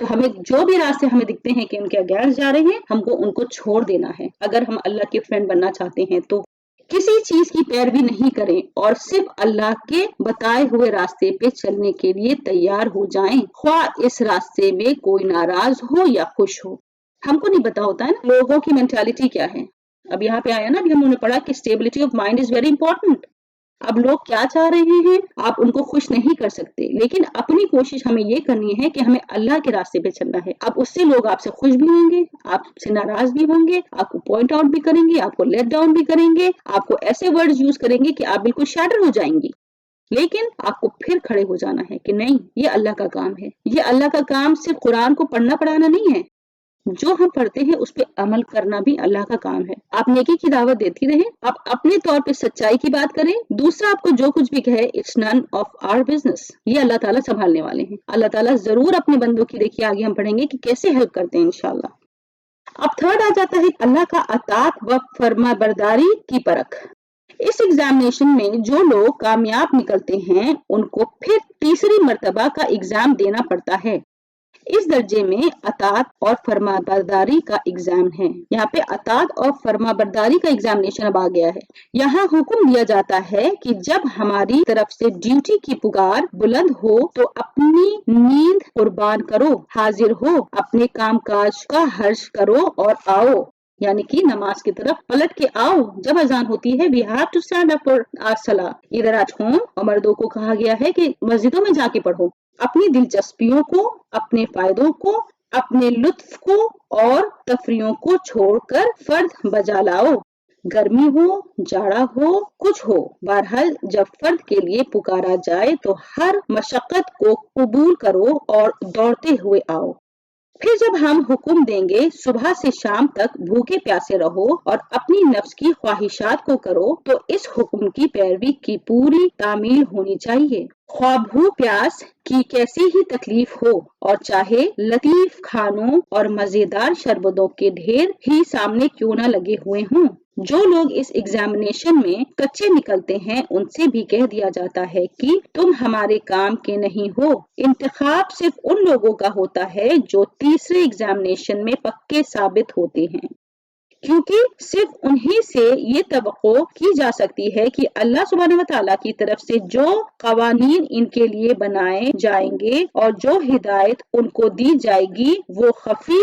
تو ہمیں جو بھی راستے ہمیں دکھتے ہیں کہ ان کے اگینسٹ جا رہے ہیں، ہم کو ان کو چھوڑ دینا ہے اگر ہم اللہ کے فرینڈ بننا چاہتے ہیں تو۔ کسی چیز کی پیروی نہیں کریں اور صرف اللہ کے بتائے ہوئے راستے پہ چلنے کے لیے تیار ہو جائیں، خواہ اس راستے میں کوئی ناراض ہو یا خوش ہو۔ ہم کو نہیں پتا ہوتا ہے نا لوگوں کی مینٹالٹی کیا ہے۔ اب یہاں پہ آیا نا، ابھی ہم نے پڑھا کہ stability of mind is very important. اب لوگ کیا چاہ رہے ہیں آپ ان کو خوش نہیں کر سکتے، لیکن اپنی کوشش ہمیں یہ کرنی ہے کہ ہمیں اللہ کے راستے پہ چلنا ہے۔ اب اس سے لوگ آپ سے خوش بھی ہوں گے، آپ سے ناراض بھی ہوں گے، آپ کو پوائنٹ آؤٹ بھی کریں گے، آپ کو لیٹ ڈاؤن بھی کریں گے، آپ کو ایسے ورڈز یوز کریں گے کہ آپ بالکل شیٹر ہو جائیں گی، لیکن آپ کو پھر کھڑے ہو جانا ہے کہ نہیں، یہ اللہ کا کام ہے۔ یہ اللہ کا کام صرف قرآن کو پڑھنا پڑھانا نہیں ہے، جو ہم پڑھتے ہیں اس پہ عمل کرنا بھی اللہ کا کام ہے۔ آپ نیکی کی دعوت دیتی رہیں، آپ اپنے طور پہ سچائی کی بات کریں، دوسرا آپ کو جو کچھ بھی کہے it's none of our business, یہ اللہ تعالیٰ سنبھالنے والے ہیں۔ اللہ تعالیٰ ضرور اپنے بندوں کی، دیکھیے آگے ہم پڑھیں گے کہ کیسے ہیلپ کرتے ہیں انشاءاللہ۔ اب تھرڈ آ جاتا ہے اللہ کا اطاعت و فرما برداری کی پرکھ۔ اس ایگزامینیشن میں جو لوگ کامیاب نکلتے ہیں ان کو پھر تیسری مرتبہ کا ایگزام دینا پڑتا ہے۔ اس درجے میں اطاعت اور فرما برداری کا ایگزام ہے۔ یہاں پہ اطاعت اور فرما برداری کا ایگزامینیشن اب آ گیا ہے۔ یہاں حکم دیا جاتا ہے کہ جب ہماری طرف سے ڈیوٹی کی پکار بلند ہو تو اپنی نیند قربان کرو، حاضر ہو، اپنے کام کاج کا حرج کرو اور آؤ، یعنی کہ نماز کی طرف پلٹ کے آؤ۔ جب اذان ہوتی ہے we have to stand up for our salah، ادھر at home، اور مردوں کو کہا گیا ہے کہ مسجدوں میں جا کے پڑھو۔ اپنی دلچسپیوں کو، اپنے فائدوں کو، اپنے لطف کو اور تفریحوں کو چھوڑ کر فرض بجا لاؤ، گرمی ہو، جاڑا ہو، کچھ ہو، بہرحال جب فرد کے لیے پکارا جائے تو ہر مشقت کو قبول کرو اور دوڑتے ہوئے آؤ۔ پھر جب ہم حکم دیں گے صبح سے شام تک بھوکے پیاسے رہو اور اپنی نفس کی خواہشات کو کرو، تو اس حکم کی پیروی کی پوری تعمیل ہونی چاہیے، خواہ بھوک پیاس کی کیسی ہی تکلیف ہو، اور چاہے لطیف کھانوں اور مزیدار شربتوں کے ڈھیر ہی سامنے کیوں نہ لگے ہوئے ہوں۔ جو لوگ اس ایگزامینیشن میں کچے نکلتے ہیں ان سے بھی کہہ دیا جاتا ہے کہ تم ہمارے کام کے نہیں ہو۔ انتخاب صرف ان لوگوں کا ہوتا ہے جو تیسرے ایگزامینیشن میں پکے ثابت ہوتے ہیں، کیونکہ صرف انہی سے یہ توقع کی جا سکتی ہے کہ اللہ سبحانہ وتعالیٰ کی طرف سے جو قوانین ان کے لیے بنائے جائیں گے اور جو ہدایت ان کو دی جائے گی وہ خفی،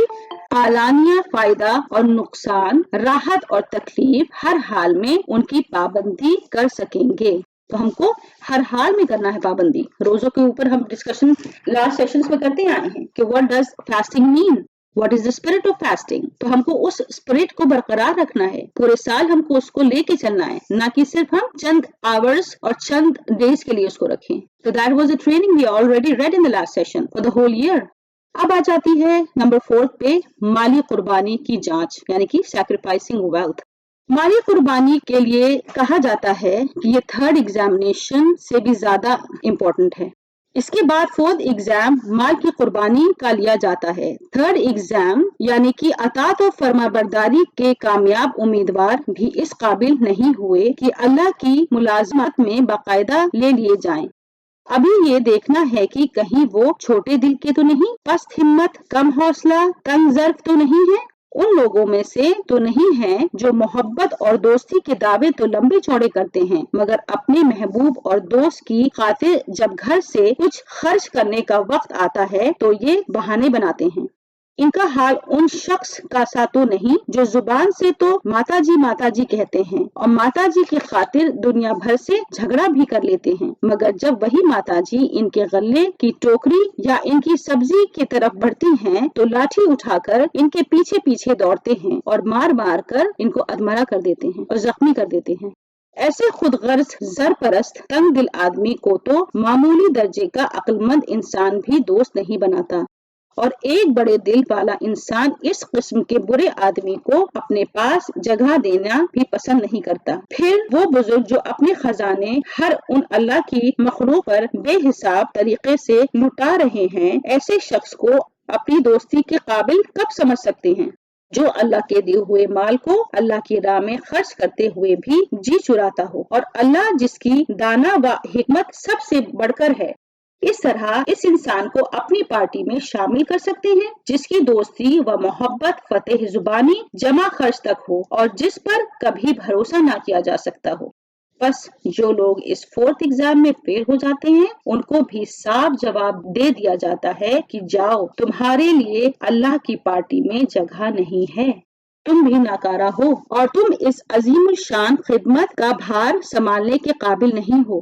اعلانیہ فائدہ اور نقصان، راحت اور تکلیف، ہر حال میں ان کی پابندی کر سکیں گے۔ تو ہم کو ہر حال میں کرنا ہے پابندی۔ روزوں کے اوپر ہم ڈسکشن لاسٹ سیشنز میں کرتے آئے ہیں کہ what does fasting mean؟ What is the spirit of fasting؟ تو ہم کو اس اسپرٹ کو برقرار رکھنا ہے، پورے سال ہم کو اس کو لے کے چلنا ہے، نہ کہ صرف ہم چند آورز اور چند ڈیز کے لیے اس کو رکھیں۔ تو that was a training we already read in the last session for the whole year۔ اب آ جاتی ہے نمبر 4 پہ مالی قربانی کی جانچ، یعنی کہ sacrificing wealth۔ مالی قربانی کے لیے کہا جاتا ہے کہ یہ تھرڈ ایگزامینیشن سے بھی زیادہ امپورٹنٹ ہے۔ اس کے بعد فورتھ ایگزام مال کی قربانی کا لیا جاتا ہے۔ تھرڈ ایگزام یعنی کہ اطاعت و فرما برداری کے کامیاب امیدوار بھی اس قابل نہیں ہوئے کہ اللہ کی ملازمت میں باقاعدہ لے لیے جائیں۔ ابھی یہ دیکھنا ہے کہ کہیں وہ چھوٹے دل کے تو نہیں، پست ہمت، کم حوصلہ، تنگ ظرف تو نہیں ہے، ان لوگوں میں سے تو نہیں ہیں جو محبت اور دوستی کے دعوے تو لمبے چوڑے کرتے ہیں، مگر اپنے محبوب اور دوست کی خاطر جب گھر سے کچھ خرچ کرنے کا وقت آتا ہے تو یہ بہانے بناتے ہیں۔ ان کا حال ان شخص کا سا تو نہیں جو زبان سے تو ماتا جی کہتے ہیں اور ماتا جی کی خاطر دنیا بھر سے جھگڑا بھی کر لیتے ہیں، مگر جب وہی ماتا جی ان کے غلے کی ٹوکری یا ان کی سبزی کی طرف بڑھتی ہیں تو لاٹھی اٹھا کر ان کے پیچھے پیچھے دوڑتے ہیں اور مار مار کر ان کو ادمرا کر دیتے ہیں اور زخمی کر دیتے ہیں۔ ایسے خود غرض زر پرست تنگ دل آدمی کو تو معمولی درجے کا عقل مند انسان بھی دوست نہیں بناتا، اور ایک بڑے دل والا انسان اس قسم کے برے آدمی کو اپنے پاس جگہ دینا بھی پسند نہیں کرتا۔ پھر وہ بزرگ جو اپنے خزانے ہر ان اللہ کی مخلوق پر بے حساب طریقے سے لٹا رہے ہیں، ایسے شخص کو اپنی دوستی کے قابل کب سمجھ سکتے ہیں جو اللہ کے دیے ہوئے مال کو اللہ کی راہ میں خرچ کرتے ہوئے بھی جی چراتا ہو، اور اللہ جس کی دانا و حکمت سب سے بڑھ کر ہے اس طرح اس انسان کو اپنی پارٹی میں شامل کر سکتے ہیں جس کی دوستی و محبت فتح زبانی جمع خرچ تک ہو اور جس پر کبھی بھروسہ نہ کیا جا سکتا ہو۔ بس جو لوگ اس 4th ایگزام میں فیل ہو جاتے ہیں ان کو بھی صاف جواب دے دیا جاتا ہے کہ جاؤ، تمہارے لیے اللہ کی پارٹی میں جگہ نہیں ہے، تم بھی ناکارہ ہو اور تم اس عظیم الشان خدمت کا بھار سنبھالنے کے قابل نہیں ہو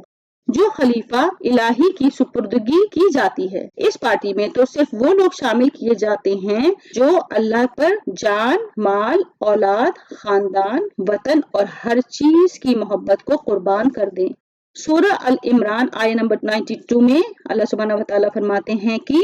جو خلیفہ الہی کی سپردگی کی جاتی ہے۔ اس پارٹی میں تو صرف وہ لوگ شامل کیے جاتے ہیں جو اللہ پر جان، مال، اولاد، خاندان، وطن اور ہر چیز کی محبت کو قربان کر دیں۔ سورہ ال-عمران آیہ نمبر 92 میں اللہ سبحانہ وتعالیٰ فرماتے ہیں کہ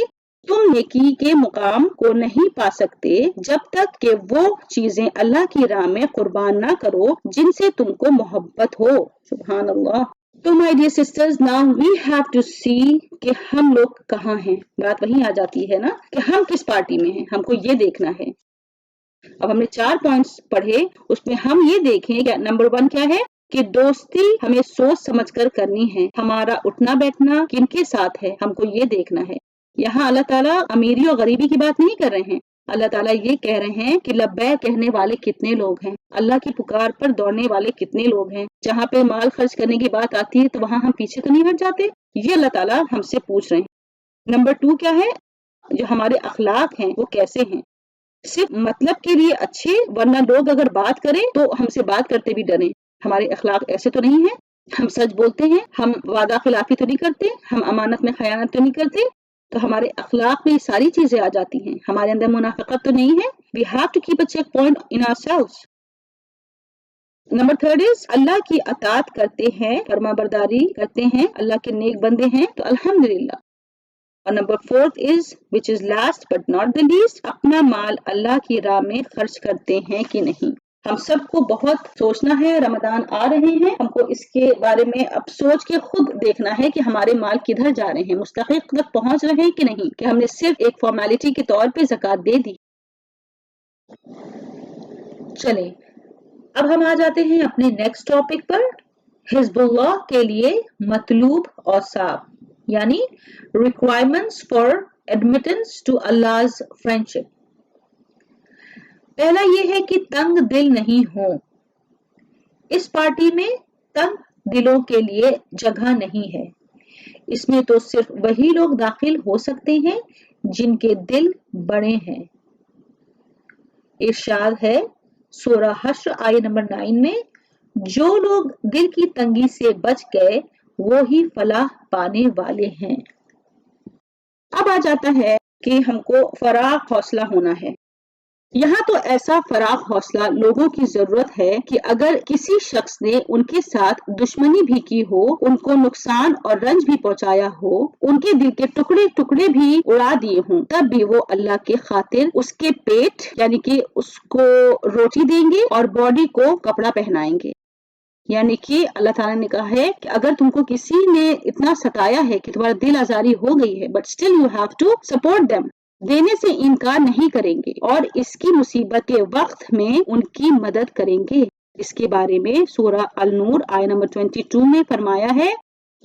تم نیکی کے مقام کو نہیں پا سکتے جب تک کہ وہ چیزیں اللہ کی راہ میں قربان نہ کرو جن سے تم کو محبت ہو۔ سبحان اللہ۔ تو my dear sisters, now we have to see کہ ہم لوگ کہاں ہیں۔ بات وہیں آ جاتی ہے نا کہ ہم کس پارٹی میں ہیں، ہم کو یہ دیکھنا ہے۔ اب ہم نے 4 پوائنٹس پڑھے، اس میں ہم یہ دیکھیں کہ نمبر 1 کیا ہے کہ دوستی ہمیں سوچ سمجھ کر کرنی ہے۔ ہمارا اٹھنا بیٹھنا کن کے ساتھ ہے ہم کو یہ دیکھنا ہے۔ یہاں اللہ تعالیٰ امیری اور غریبی کی بات نہیں کر رہے ہیں، اللہ تعالیٰ یہ کہہ رہے ہیں کہ لبیک کہنے والے کتنے لوگ ہیں، اللہ کی پکار پر دوڑنے والے کتنے لوگ ہیں۔ جہاں پہ مال خرچ کرنے کی بات آتی ہے تو وہاں ہم پیچھے تو نہیں ہٹ جاتے، یہ اللہ تعالیٰ ہم سے پوچھ رہے ہیں۔ نمبر 2 کیا ہے، جو ہمارے اخلاق ہیں وہ کیسے ہیں، صرف مطلب کے لیے اچھے، ورنہ لوگ اگر بات کریں تو ہم سے بات کرتے بھی ڈریں۔ ہمارے اخلاق ایسے تو نہیں ہیں، ہم سچ بولتے ہیں، ہم وعدہ خلافی تو نہیں کرتے، ہم امانت میں خیانت تو نہیں کرتے، تو ہمارے اخلاق میں یہ ساری چیزیں آ جاتی ہیں۔ ہمارے اندر منافقت تو نہیں ہے۔ We have to keep a check point in ourselves. Number 3 is اللہ کی اطاعت کرتے ہیں، فرما برداری کرتے ہیں، اللہ کے نیک بندے ہیں تو الحمدللہ۔ اور number 4 is which is last but not the least، اپنا مال اللہ کی راہ میں خرچ کرتے ہیں کہ نہیں۔ ہم سب کو بہت سوچنا ہے، رمضان آ رہے ہیں، ہم کو اس کے بارے میں اب سوچ کے خود دیکھنا ہے کہ ہمارے مال کدھر جا رہے ہیں، مستحق تک پہنچ رہے ہیں کہ نہیں، کہ ہم نے صرف ایک فارمیلٹی کے طور پہ زکوٰۃ دے دی۔ چلیں اب ہم آ جاتے ہیں اپنے نیکسٹ ٹاپک پر، حزب اللہ کے لیے مطلوب اوصاف، یعنی requirements for admittance to Allah's friendship۔ پہلا یہ ہے کہ تنگ دل نہیں ہو۔ اس پارٹی میں تنگ دلوں کے لیے جگہ نہیں ہے، اس میں تو صرف وہی لوگ داخل ہو سکتے ہیں جن کے دل بڑے ہیں۔ ارشاد ہے سورہ حشر آیہ نمبر 9 میں، جو لوگ دل کی تنگی سے بچ گئے وہی فلاح پانے والے ہیں۔ اب آ جاتا ہے کہ ہم کو فراخ حوصلہ ہونا ہے۔ یہاں تو ایسا فراخ حوصلہ لوگوں کی ضرورت ہے کہ اگر کسی شخص نے ان کے ساتھ دشمنی بھی کی ہو، ان کو نقصان اور رنج بھی پہنچایا ہو، ان کے دل کے ٹکڑے ٹکڑے بھی اڑا دیے ہوں، تب بھی وہ اللہ کے خاطر اس کے پیٹ یعنی کہ اس کو روٹی دیں گے اور باڈی کو کپڑا پہنائیں گے۔ یعنی کہ اللہ تعالیٰ نے کہا ہے کہ اگر تم کو کسی نے اتنا ستایا ہے کہ تمہارا دل آزاری ہو گئی ہے، but still you have to support them, دینے سے انکار نہیں کریں گے اور اس کی مصیبت کے وقت میں ان کی مدد کریں گے۔ اس کے بارے میں سورہ النور آیہ نمبر 22 میں فرمایا ہے،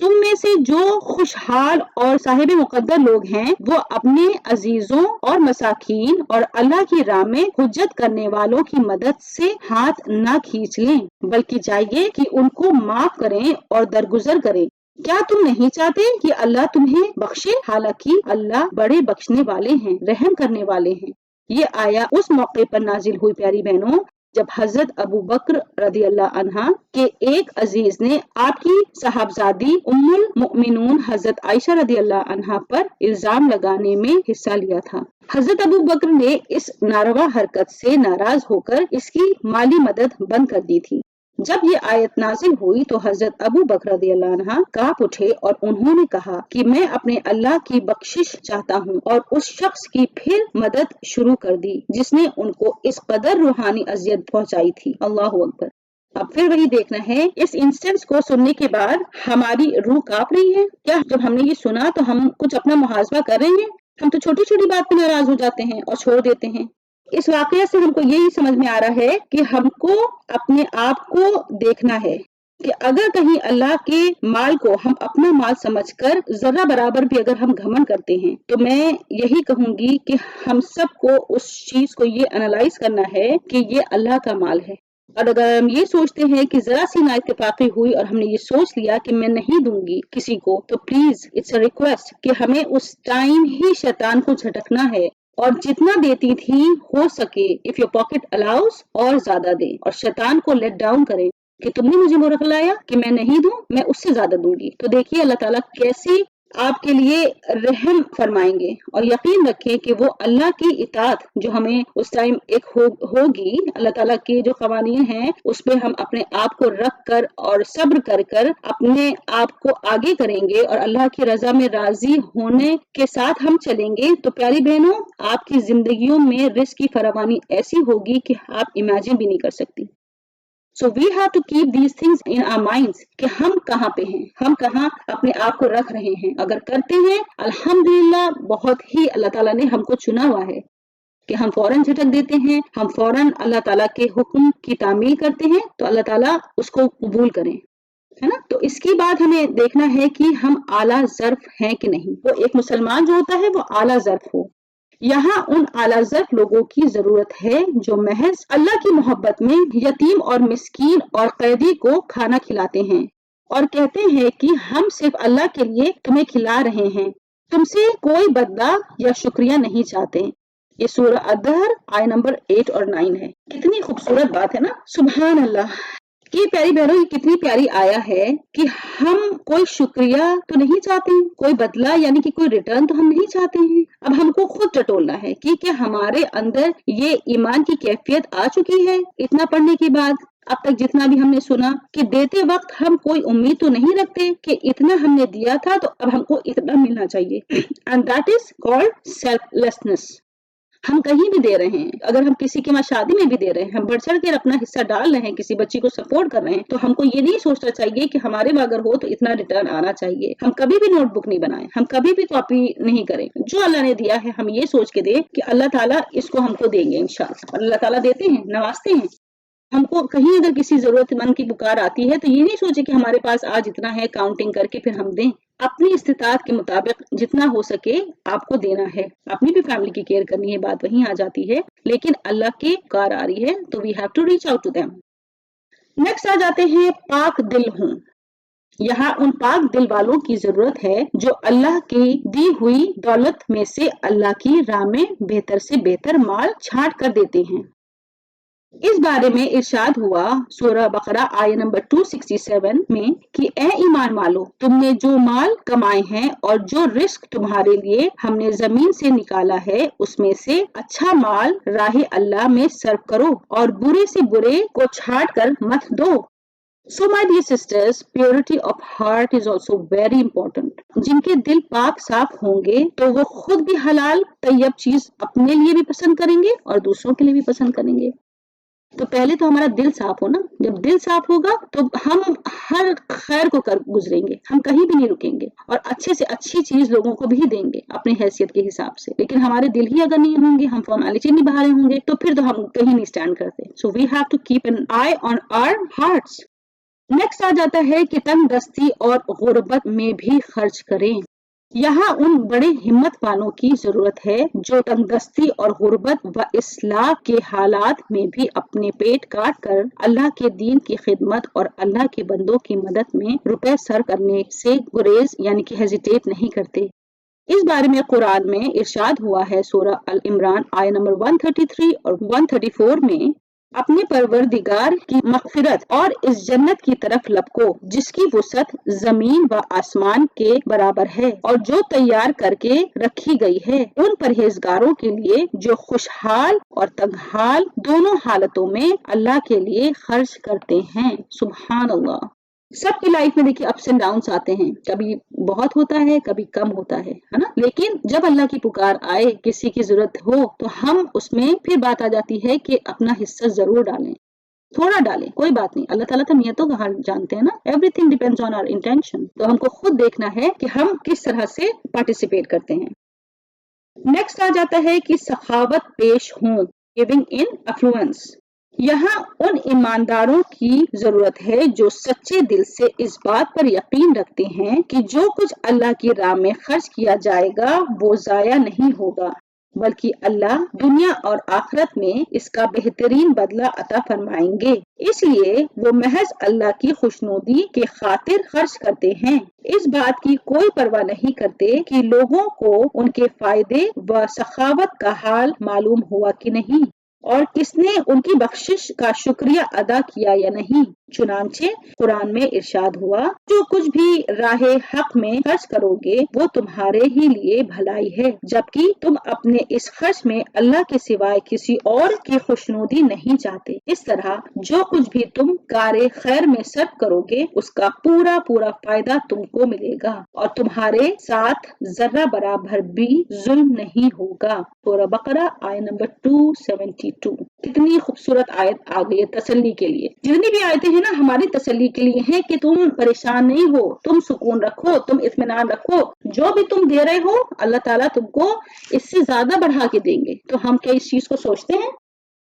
تم میں سے جو خوشحال اور صاحب مقدر لوگ ہیں وہ اپنے عزیزوں اور مساکین اور اللہ کی راہ میں حجت کرنے والوں کی مدد سے ہاتھ نہ کھینچ لیں، بلکہ چاہیے کہ ان کو معاف کریں اور درگزر کریں۔ کیا تم نہیں چاہتے کہ اللہ تمہیں بخشے؟ حالانکہ اللہ بڑے بخشنے والے ہیں، رحم کرنے والے ہیں۔ یہ آیا اس موقع پر نازل ہوئی پیاری بہنوں جب حضرت ابو بکر رضی اللہ عنہ کے ایک عزیز نے آپ کی صاحبزادی ام المؤمنون حضرت عائشہ رضی اللہ عنہ پر الزام لگانے میں حصہ لیا تھا۔ حضرت ابو بکر نے اس ناروا حرکت سے ناراض ہو کر اس کی مالی مدد بند کر دی تھی۔ جب یہ آیت نازل ہوئی تو حضرت ابو بکر رضی اللہ عنہ کانپ اٹھے اور انہوں نے کہا کہ میں اپنے اللہ کی بخشش چاہتا ہوں، اور اس شخص کی پھر مدد شروع کر دی جس نے ان کو اس قدر روحانی اذیت پہنچائی تھی۔ اللہ اکبر۔ اب پھر وہی دیکھنا ہے، اس انسٹنس کو سننے کے بعد ہماری روح کانپ رہی ہے کیا؟ جب ہم نے یہ سنا تو ہم کچھ اپنا محاسبہ کر رہے ہیں؟ ہم تو چھوٹی چھوٹی بات پہ ناراض ہو جاتے ہیں اور چھوڑ دیتے ہیں۔ اس واقعہ سے ہم کو یہی سمجھ میں آ رہا ہے کہ ہم کو اپنے آپ کو دیکھنا ہے کہ اگر کہیں اللہ کے مال کو ہم اپنا مال سمجھ کر ذرہ برابر بھی اگر ہم گھمنڈ کرتے ہیں تو میں یہی کہوں گی کہ ہم سب کو اس چیز کو یہ انالائز کرنا ہے کہ یہ اللہ کا مال ہے. اور اگر ہم یہ سوچتے ہیں کہ ذرا سی نااتفاقی ہوئی اور ہم نے یہ سوچ لیا کہ میں نہیں دوں گی کسی کو، تو پلیز اٹس اے ریکویسٹ کہ ہمیں اس ٹائم ہی شیطان کو جھٹکنا ہے اور جتنا دیتی تھی ہو سکے اف یور پاکٹ الاؤز اور زیادہ دیں اور شیطان کو لیٹ ڈاؤن کریں کہ تم نے مجھے مورکھ لایا کہ میں نہیں دوں، میں اس سے زیادہ دوں گی. تو دیکھیے اللہ تعالیٰ کیسے آپ کے لیے رحم فرمائیں گے. اور یقین رکھیں کہ وہ اللہ کی اطاعت جو ہمیں اس ٹائم ایک ہوگی، اللہ تعالیٰ کے جو قوانین ہیں اس پہ ہم اپنے آپ کو رکھ کر اور صبر کر کر اپنے آپ کو آگے کریں گے اور اللہ کی رضا میں راضی ہونے کے ساتھ ہم چلیں گے. تو پیاری بہنوں، آپ کی زندگیوں میں رزق کی فراوانی ایسی ہوگی کہ آپ امیجن بھی نہیں کر سکتی. So we have to keep these things in our minds کہ ہم کہاں پہ ہیں، ہم کہاں اپنے آپ کو رکھ رہے ہیں. اگر کرتے ہیں الحمدللہ بہت ہی اللہ تعالیٰ نے ہم کو چنا ہوا ہے کہ ہم فوراً جھٹک دیتے ہیں، ہم فوراً اللہ تعالیٰ کے حکم کی تعمیل کرتے ہیں تو اللہ تعالیٰ اس کو قبول کریں، ہے نا. تو اس کی بات ہمیں دیکھنا ہے کہ ہم اعلیٰ ظرف ہیں کہ نہیں. وہ ایک مسلمان جو ہوتا ہے وہ اعلیٰ ظرف ہو. یہاں ان اعلیٰ ظرف لوگوں کی ضرورت ہے جو محض اللہ کی محبت میں یتیم اور مسکین اور قیدی کو کھانا کھلاتے ہیں اور کہتے ہیں کہ ہم صرف اللہ کے لیے تمہیں کھلا رہے ہیں، تم سے کوئی بدلہ یا شکریہ نہیں چاہتے. یہ سورہ الدہر آیت نمبر 8 اور 9 ہے. کتنی خوبصورت بات ہے نا، سبحان اللہ. کہ پیاری بہنوں یہ کتنی پیاری آیا ہے کہ ہم کوئی شکریہ تو نہیں چاہتے، کوئی بدلہ یعنی کہ کوئی ریٹرن تو ہم نہیں چاہتے ہیں. اب ہم کو خود ٹٹولنا ہے کہ کیا ہمارے اندر یہ ایمان کی کیفیت آ چکی ہے اتنا پڑھنے کے بعد. اب تک جتنا بھی ہم نے سنا کہ دیتے وقت ہم کوئی امید تو نہیں رکھتے کہ اتنا ہم نے دیا تھا تو اب ہم کو اتنا ملنا چاہیے. And that is called self lessons. ہم کہیں بھی دے رہے ہیں، اگر ہم کسی کے شادی میں بھی دے رہے ہیں، ہم بڑھ چڑھ کے اپنا حصہ ڈال رہے ہیں، کسی بچی کو سپورٹ کر رہے ہیں، تو ہم کو یہ نہیں سوچنا چاہیے کہ ہمارے میں اگر ہو تو اتنا ریٹرن آنا چاہیے. ہم کبھی بھی نوٹ بک نہیں بنائیں، ہم کبھی بھی کاپی نہیں کریں. جو اللہ نے دیا ہے ہم یہ سوچ کے دیں کہ اللہ تعالیٰ اس کو ہم کو دیں گے انشاءاللہ. اور اللہ تعالیٰ دیتے ہیں، نوازتے ہیں. ہم کو کہیں اگر کسی ضرورت مند کی پکار آتی ہے تو یہ نہیں سوچے کہ ہمارے پاس آج اتنا ہے، کاؤنٹنگ کر کے پھر ہم دیں. اپنی استطاعت کے مطابق جتنا ہو سکے آپ کو دینا ہے. اپنی بھی فیملی کی کیئر کرنی ہے، بات وہیں آ جاتی ہے. لیکن اللہ کی پکار آ رہی ہے تو we have to reach out to them. Next آ جاتے ہیں پاک دل ہوں. یہاں ان پاک دل والوں کی ضرورت ہے جو اللہ کی دی ہوئی دولت میں سے اللہ کی راہ میں بہتر سے بہتر مال چھانٹ کر دیتے ہیں. اس بارے میں ارشاد ہوا سورہ بقرہ آیت نمبر 267 میں کہ اے ایمان والو، تم نے جو مال کمائے ہیں اور جو رزق تمہارے لیے ہم نے زمین سے نکالا ہے اس میں سے اچھا مال راہ اللہ میں صرف کرو اور برے سے برے کو چھاٹ کر مت دو. So my dear sisters, purity of heart is also very important. جن کے دل پاک صاف ہوں گے تو وہ خود بھی حلال طیب چیز اپنے لیے بھی پسند کریں گے اور دوسروں کے لیے بھی پسند کریں گے. تو پہلے تو ہمارا دل صاف ہو نا. جب دل صاف ہوگا تو ہم ہر خیر کو کر گزریں گے، ہم کہیں بھی نہیں رکیں گے اور اچھے سے اچھی چیز لوگوں کو بھی دیں گے اپنی حیثیت کے حساب سے. لیکن ہمارے دل ہی اگر نہیں ہوں گے، ہم فارمیلٹی نہیں بہا رہے ہوں گے تو پھر تو ہم کہیں نہیں اسٹینڈ کرتے. So we have to keep an eye on our hearts. Next آ جاتا ہے کہ تنگ دستی اور غربت میں بھی خرچ کریں. یہاں ان بڑے ہمت والوں کی ضرورت ہے جو تنگ دستی اور غربت و اصلاح کے حالات میں بھی اپنے پیٹ کاٹ کر اللہ کے دین کی خدمت اور اللہ کے بندوں کی مدد میں روپے سر کرنے سے گریز یعنی کہ ہیزیٹیٹ نہیں کرتے. اس بارے میں قرآن میں ارشاد ہوا ہے سورہ العمران آیت نمبر 133 اور 134 میں اپنے پروردگار کی مغفرت اور اس جنت کی طرف لپکو جس کی وسعت زمین و آسمان کے برابر ہے اور جو تیار کر کے رکھی گئی ہے ان پرہیزگاروں کے لیے جو خوشحال اور تنگحال دونوں حالتوں میں اللہ کے لیے خرچ کرتے ہیں. سبحان اللہ. سب کی لائف میں دیکھیے اپس اینڈ ڈاؤنس آتے ہیں، کبھی بہت ہوتا ہے کبھی کم ہوتا ہے نا. لیکن جب اللہ کی پکار آئے، کسی کی ضرورت ہو تو ہم اس میں پھر بات آ جاتی ہے کہ اپنا حصہ ضرور ڈالیں، تھوڑا ڈالیں، کوئی بات نہیں. اللہ تعالیٰ تو نیتوں کا حال جانتے ہیں نا. Everything depends on our intention. تو ہم کو خود دیکھنا ہے کہ ہم کس طرح سے پارٹیسپیٹ کرتے ہیں. نیکسٹ آ جاتا ہے کہ سخاوت پیش ہوں، گیونگ ان افلوئنس. یہاں ان ایمانداروں کی ضرورت ہے جو سچے دل سے اس بات پر یقین رکھتے ہیں کہ جو کچھ اللہ کی راہ میں خرچ کیا جائے گا وہ ضائع نہیں ہوگا، بلکہ اللہ دنیا اور آخرت میں اس کا بہترین بدلہ عطا فرمائیں گے۔ اس لیے وہ محض اللہ کی خوشنودی کے خاطر خرچ کرتے ہیں، اس بات کی کوئی پرواہ نہیں کرتے کہ لوگوں کو ان کے فائدے و سخاوت کا حال معلوم ہوا کہ نہیں، اور کس نے ان کی بخشش کا شکریہ ادا کیا یا نہیں۔ چنانچہ قرآن میں ارشاد ہوا، جو کچھ بھی راہ حق میں خرچ کرو گے وہ تمہارے ہی لیے بھلائی ہے، جبکہ تم اپنے اس خرچ میں اللہ کے سوائے کسی اور کی خوشنودی نہیں چاہتے۔ اس طرح جو کچھ بھی تم کار خیر میں صرف کرو گے اس کا پورا فائدہ تم کو ملے گا، اور تمہارے ساتھ ذرہ برابر بھی ظلم نہیں ہوگا۔ سورہ بقرہ آیت نمبر 272۔ اتنی خوبصورت آیت آ گئی ہے تسلی کے لیے۔ جتنی بھی آیتیں ہیں نا ہماری تسلی کے لیے ہیں کہ تم پریشان نہیں ہو، تم سکون رکھو، تم اطمینان رکھو، جو بھی تم دے رہے ہو اللہ تعالیٰ تم کو اس سے زیادہ بڑھا کے دیں گے۔ تو ہم کیا اس چیز کو سوچتے ہیں،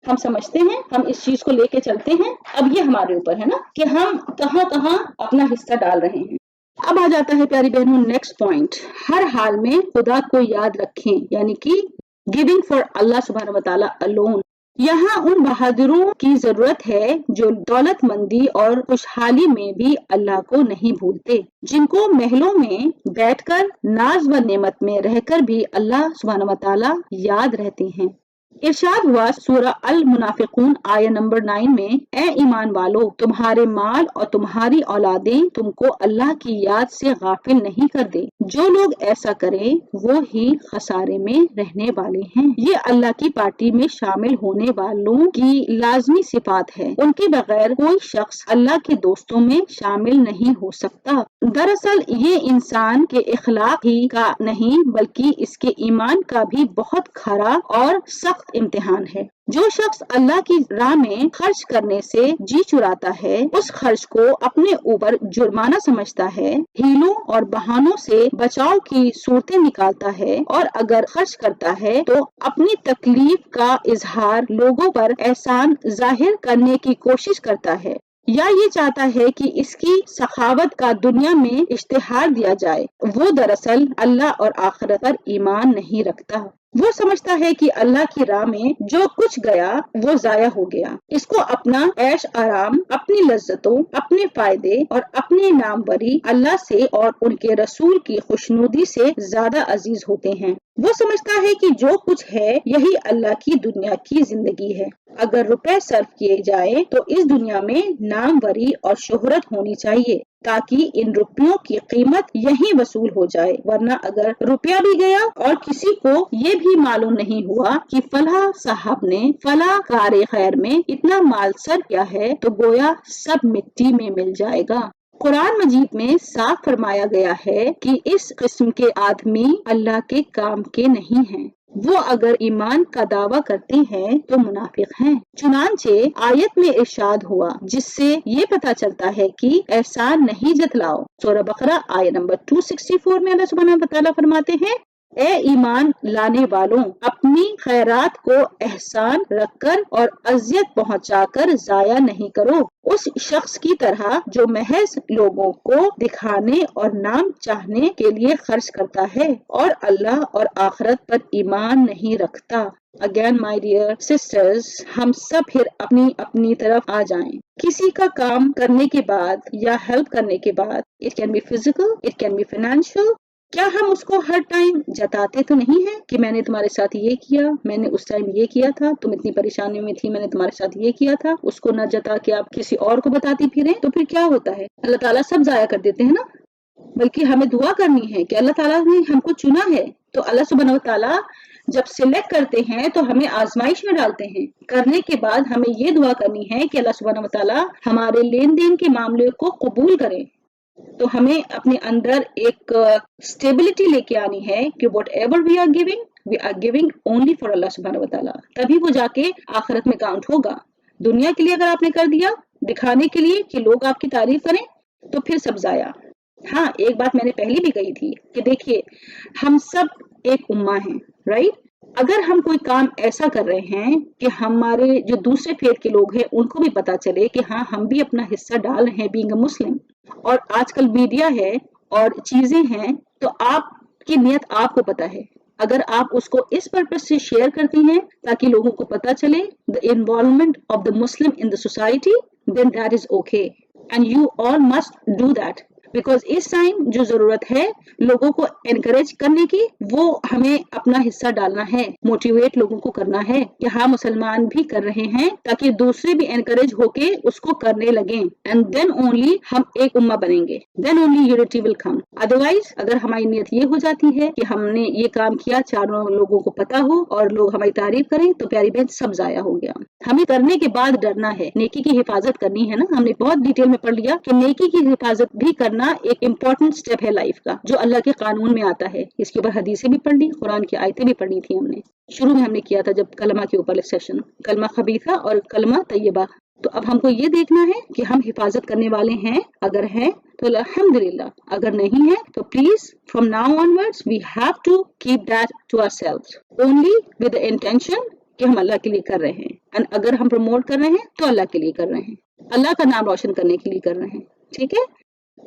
ہم سمجھتے ہیں، ہم اس چیز کو لے کے چلتے ہیں؟ اب یہ ہمارے اوپر ہے نا کہ ہم کہاں اپنا حصہ ڈال رہے ہیں۔ اب آ جاتا ہے پیاری بہنوں نیکسٹ پوائنٹ، ہر حال میں خدا کو یاد رکھیں، یعنی کہ گیونگ فار اللہ سبحانہ و تعالیٰ alone۔ یہاں ان بہادروں کی ضرورت ہے جو دولت مندی اور خوشحالی میں بھی اللہ کو نہیں بھولتے، جن کو محلوں میں بیٹھ کر ناز و نعمت میں رہ کر بھی اللہ سبحانہ و تعالیٰ یاد رہتے ہیں۔ ارشاد ہوا سورہ المنافقون آیت نمبر 9 میں، اے ایمان والو، تمہارے مال اور تمہاری اولادیں تم کو اللہ کی یاد سے غافل نہیں کر دے، جو لوگ ایسا کریں وہ ہی خسارے میں رہنے والے ہیں۔ یہ اللہ کی پارٹی میں شامل ہونے والوں کی لازمی صفات ہے، ان کے بغیر کوئی شخص اللہ کے دوستوں میں شامل نہیں ہو سکتا۔ دراصل یہ انسان کے اخلاق ہی کا نہیں بلکہ اس کے ایمان کا بھی بہت کھرا اور سخت امتحان ہے۔ جو شخص اللہ کی راہ میں خرچ کرنے سے جی چراتا ہے، اس خرچ کو اپنے اوپر جرمانہ سمجھتا ہے، ہیلوں اور بہانوں سے بچاؤ کی صورتیں نکالتا ہے، اور اگر خرچ کرتا ہے تو اپنی تکلیف کا اظہار لوگوں پر احسان ظاہر کرنے کی کوشش کرتا ہے، یا یہ چاہتا ہے کہ اس کی سخاوت کا دنیا میں اشتہار دیا جائے۔ وہ دراصل اللہ اور آخرت پر ایمان نہیں رکھتا۔ وہ سمجھتا ہے کہ اللہ کی راہ میں جو کچھ گیا وہ ضائع ہو گیا، اس کو اپنا عیش آرام، اپنی لذتوں، اپنے فائدے اور اپنی ناموری اللہ سے اور ان کے رسول کی خوشنودی سے زیادہ عزیز ہوتے ہیں۔ وہ سمجھتا ہے کہ جو کچھ ہے یہی اللہ کی دنیا کی زندگی ہے۔ اگر روپے صرف کیے جائیں تو اس دنیا میں ناموری اور شہرت ہونی چاہیے تاکہ ان روپیوں کی قیمت یہیں وصول ہو جائے، ورنہ اگر روپیہ بھی گیا اور کسی کو یہ بھی معلوم نہیں ہوا کہ فلاں صاحب نے فلاں کار خیر میں اتنا مال صرف کیا ہے تو گویا سب مٹی میں مل جائے گا۔ قرآن مجید میں صاف فرمایا گیا ہے کہ اس قسم کے آدمی اللہ کے کام کے نہیں ہیں، وہ اگر ایمان کا دعویٰ کرتے ہیں تو منافق ہیں۔ چنانچہ آیت میں ارشاد ہوا جس سے یہ پتہ چلتا ہے کہ احسان نہیں جتلاؤ۔ سورہ بقرہ آیت نمبر 264 میں اللہ سبحانہ و تعالیٰ فرماتے ہیں، اے ایمان لانے والوں، اپنی خیرات کو احسان رکھ کر اور اذیت پہنچا کر ضائع نہیں کرو، اس شخص کی طرح جو محض لوگوں کو دکھانے اور نام چاہنے کے لیے خرچ کرتا ہے اور اللہ اور آخرت پر ایمان نہیں رکھتا۔ Again my dear sisters، ہم سب پھر اپنی طرف آ جائیں۔ کسی کا کام کرنے کے بعد یا ہیلپ کرنے کے بعد، it can be physical, it can be financial، کیا ہم اس کو ہر ٹائم جتاتے تو نہیں ہیں کہ میں نے تمہارے ساتھ یہ کیا، میں نے اس ٹائم یہ کیا تھا، تم اتنی پریشانی میں تھی، میں نے تمہارے ساتھ یہ کیا تھا، اس کو نہ جتا کے آپ کسی اور کو بتاتی پھریں تو پھر کیا ہوتا ہے؟ اللہ تعالیٰ سب ضائع کر دیتے ہیں نا۔ بلکہ ہمیں دعا کرنی ہے کہ اللہ تعالیٰ نے ہم کو چنا ہے، تو اللہ سبحانہ و تعالیٰ جب سلیکٹ کرتے ہیں تو ہمیں آزمائش میں ڈالتے ہیں، کرنے کے بعد ہمیں یہ دعا کرنی ہے کہ اللہ سبحانہ و تعالیٰ ہمارے لین دین کے معاملے کو قبول کرے۔ تو ہمیں اپنے اندر ایک اسٹیبلٹی لے کے آنی ہے کہ whatever we are giving only for Allah سبحانہ و تعالیٰ، تبھی وہ جا کے آخرت میں کاؤنٹ ہوگا۔ دنیا کے لیے اگر آپ نے کر دیا دکھانے کے لیے کہ لوگ آپ کی تعریف کریں تو پھر سب ضائع۔ ہاں ایک بات میں نے پہلے بھی کہی تھی کہ دیکھیے ہم سب ایک امہ ہیں، رائٹ؟ اگر ہم کوئی کام ایسا کر رہے ہیں کہ ہمارے جو دوسرے فیتھ کے لوگ ہیں ان کو بھی پتا چلے کہ ہاں ہم بھی اپنا حصہ ڈال رہے ہیں بینگ اے مسلم، اور آج کل میڈیا ہے اور چیزیں ہیں، تو آپ کی نیت آپ کو پتا ہے، اگر آپ اس کو اس پرپس سے شیئر کرتی ہیں تاکہ لوگوں کو پتا چلے the involvement of the Muslim in the society, then that is okay and you all must do that. Because اس ٹائم جو ضرورت ہے لوگوں کو انکریج کرنے کی، وہ ہمیں اپنا حصہ ڈالنا ہے، موٹیویٹ لوگوں کو کرنا ہے کہ ہاں مسلمان بھی کر رہے ہیں، تاکہ دوسرے بھی انکریج ہو کے اس کو کرنے لگیں، اینڈ دین اونلی ہم ایک امہ بنیں گے، دین اونلی یونٹی ول کم. ادروائز اگر ہماری نیت یہ ہو جاتی ہے کہ ہم نے یہ کام کیا، چاروں لوگوں کو پتا ہو اور لوگ ہماری تعریف کریں، تو پیاری بہن سب ضائع ہو گیا. ہمیں کرنے کے بعد ڈرنا ہے، نیکی کی حفاظت کرنی ہے نا. ہم نے بہت ڈیٹیل میں پڑھ لیا کہ نیکی کی حفاظت بھی کرنا ایک امپورٹنٹ سٹیپ ہے لائف کا، جو اللہ کے قانون میں آتا ہے. اس کے اوپر حدیثیں بھی پڑھ لی، قرآن کی آیتیں بھی پڑھی تھی ہم نے. شروع میں ہم نے کیا تھا جب کلمہ کے اوپر سیشن، کلمہ خبیثہ اور کلمہ طیبہ. تو اب ہم کو یہ دیکھنا ہے کہ ہم حفاظت کرنے والے ہیں، اگر ہیں تو الحمدللہ، اگر نہیں ہے تو please from now onwards we have to keep that to ourselves only with the intention کہ ہم اللہ کے لیے کر رہے ہیں، اور اگر ہم پروموٹ کر رہے ہیں تو اللہ کے لیے کر رہے ہیں، اللہ کا نام روشن کرنے کے لیے کر رہے ہیں. ٹھیک ہے.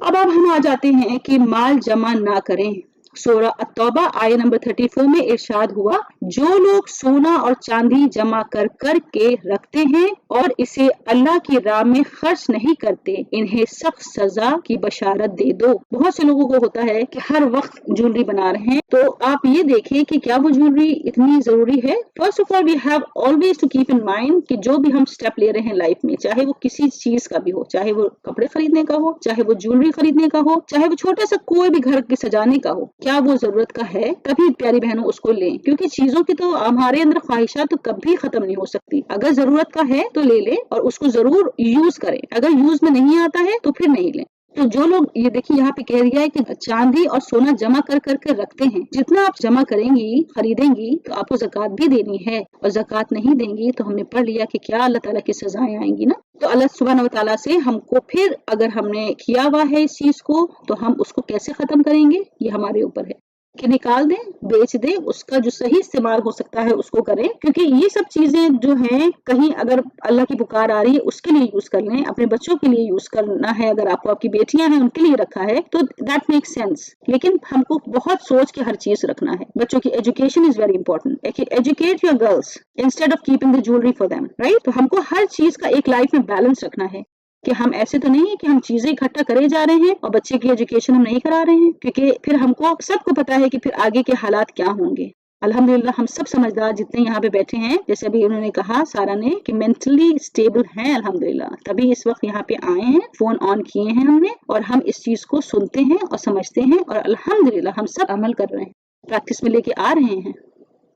اب ہم آ جاتے ہیں کہ مال جمع نہ کریں. سورہ التوبہ آیہ نمبر 34 میں ارشاد ہوا، جو لوگ سونا اور چاندی جمع کر کر کے رکھتے ہیں اور اسے اللہ کی راہ میں خرچ نہیں کرتے، انہیں سخت سزا کی بشارت دے دو. بہت سے لوگوں کو ہوتا ہے کہ ہر وقت جولری بنا رہے ہیں، تو آپ یہ دیکھیں کہ کیا وہ جولری اتنی ضروری ہے. First of all we have always to keep in mind کہ جو بھی ہم اسٹیپ لے رہے ہیں لائف میں، چاہے وہ کسی چیز کا بھی ہو، چاہے وہ کپڑے خریدنے کا ہو، چاہے وہ جولری خریدنے کا ہو، چاہے وہ چھوٹا سا کوئی بھی گھر کے سجانے کا ہو، کیا وہ ضرورت کا ہے؟ تبھی پیاری بہنوں اس کو لیں، کیونکہ چیزوں کی تو ہمارے اندر خواہشات تو کبھی ختم نہیں ہو سکتی. اگر ضرورت کا ہے تو لے لیں اور اس کو ضرور یوز کریں، اگر یوز میں نہیں آتا ہے تو پھر نہیں لیں. تو جو لوگ یہ دیکھیں یہاں پہ کہہ دیا ہے کہ چاندی اور سونا جمع کر کر کے رکھتے ہیں، جتنا آپ جمع کریں گی، خریدیں گی، تو آپ کو زکوٰۃ بھی دینی ہے، اور زکوٰۃ نہیں دیں گی تو ہم نے پڑھ لیا کہ کیا اللہ تعالیٰ کی سزائیں آئیں گی نا. تو اللہ سبحانہ و تعالیٰ سے ہم کو پھر اگر ہم نے کیا ہوا ہے اس چیز کو تو ہم اس کو کیسے ختم کریں گے، یہ ہمارے اوپر ہے کہ نکال دیں، بیچ دیں، اس کا جو صحیح استعمال ہو سکتا ہے اس کو کریں. کیونکہ یہ سب چیزیں جو ہیں کہیں اگر اللہ کی پکار آ رہی ہے اس کے لیے یوز کر لیں، اپنے بچوں کے لیے یوز کرنا ہے، اگر آپ کو آپ کی بیٹیاں ہیں ان کے لیے رکھا ہے تو دیٹ میک سینس. لیکن ہم کو بہت سوچ کے ہر چیز رکھنا ہے. بچوں کی education is very important. Educate your girls instead of keeping the jewellery for them, right. تو ہم کو ہر چیز کا ایک لائف میں بیلنس رکھنا ہے کہ ہم ایسے تو نہیں ہے کہ ہم چیزیں اکٹھا کرے جا رہے ہیں اور بچے کی ایجوکیشن ہم نہیں کرا رہے ہیں، کیونکہ پھر ہم کو سب کو پتا ہے کہ پھر آگے کے حالات کیا ہوں گے. الحمدللہ ہم سب سمجھدار جتنے یہاں پہ بیٹھے ہیں، جیسے ابھی انہوں نے کہا سارا نے کہ مینٹلی اسٹیبل ہیں الحمدللہ، تبھی اس وقت یہاں پہ آئے ہیں، فون آن کیے ہیں ہم نے، اور ہم اس چیز کو سنتے ہیں اور سمجھتے ہیں، اور الحمدللہ ہم سب عمل کر رہے ہیں، پریکٹس میں لے کے آ رہے ہیں.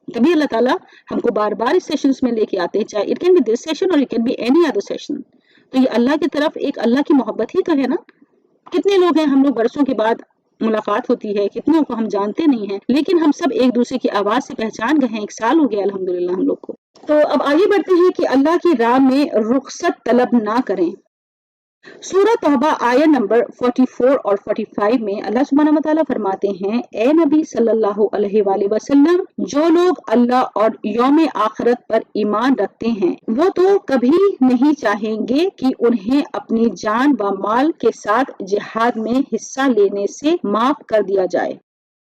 تبھی اللہ تعالیٰ ہم کو بار بار اس سیشنز میں لے کے آتے ہیں، چاہے it can be this session اور it can be any other session. تو یہ اللہ کی طرف ایک اللہ کی محبت ہی تو ہے نا. کتنے لوگ ہیں ہم لوگ برسوں کے بعد ملاقات ہوتی ہے، کتنوں کو ہم جانتے نہیں ہیں، لیکن ہم سب ایک دوسرے کی آواز سے پہچان گئے ہیں. 1 سال ہو گیا الحمدللہ ہم لوگ کو. تو اب آگے بڑھتے ہیں کہ اللہ کی راہ میں رخصت طلب نہ کریں. سورہ توبہ آیہ نمبر 44 اور 45 میں اللہ سبحانہ و تعالیٰ فرماتے ہیں، اے نبی صلی اللہ علیہ وآلہ وسلم، جو لوگ اللہ اور یوم آخرت پر ایمان رکھتے ہیں وہ تو کبھی نہیں چاہیں گے کہ انہیں اپنی جان و مال کے ساتھ جہاد میں حصہ لینے سے معاف کر دیا جائے.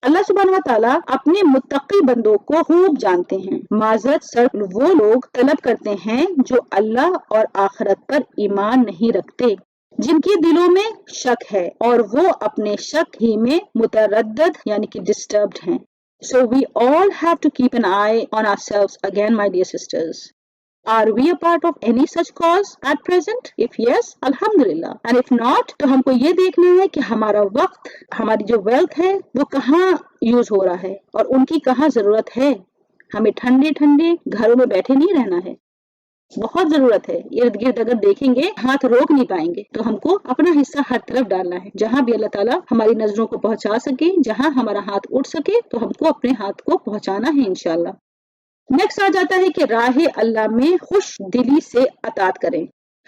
اللہ سبحانہ و تعالیٰ اپنے متقی بندوں کو خوب جانتے ہیں. معذرت صرف وہ لوگ طلب کرتے ہیں جو اللہ اور آخرت پر ایمان نہیں رکھتے، جن کے دلوں میں شک ہے اور وہ اپنے شک ہی میں متردد یعنی کہ ڈسٹربڈ ہیں. So we all have to keep an eye on ourselves again, my dear sisters. Are we a part of any such cause at present? If yes, alhamdulillah. And if not, تو ہم کو یہ دیکھنا ہے کہ ہمارا وقت، ہماری جو ویلتھ ہے وہ کہاں یوز ہو رہا ہے اور ان کی کہاں ضرورت ہے. ہمیں ٹھنڈے ٹھنڈے گھروں میں بیٹھے نہیں رہنا ہے، بہت ضرورت ہے. ارد گرد اگر دیکھیں گے ہاتھ روک نہیں پائیں گے، تو ہم کو اپنا حصہ ہر طرف ڈالنا ہے. جہاں بھی اللہ تعالیٰ ہماری نظروں کو پہنچا سکے، جہاں ہمارا ہاتھ اٹھ سکے تو ہم کو اپنے ہاتھ کو پہنچانا ہے انشاءاللہ. نیکسٹ آ جاتا ہے کہ راہ اللہ میں خوش دلی سے اطاعت کریں.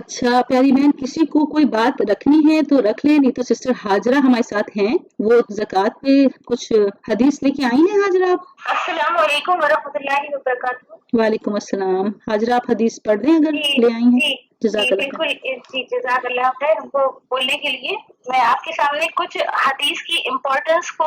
اچھا پیاری بہن، کسی کو کوئی بات رکھنی ہے تو رکھ لے، نہیں تو سسٹر حاجرہ ہمارے ساتھ ہیں، وہ زکوٰۃ پہ کچھ حدیث لے کے آئی ہیں حاجرہ آپ؟ السلام علیکم ورحمۃ اللہ وبرکاتہ. وعلیکم السلام. حاجرہ آپ حدیث پڑھ دیں اگر جی لے آئی ہیں. جی جزاک جی اللہ خیر. بالکل جی جزاک اللہ خیر ہم کو بولنے کے لیے. میں آپ کے سامنے کچھ حدیث کی امپورٹنس کو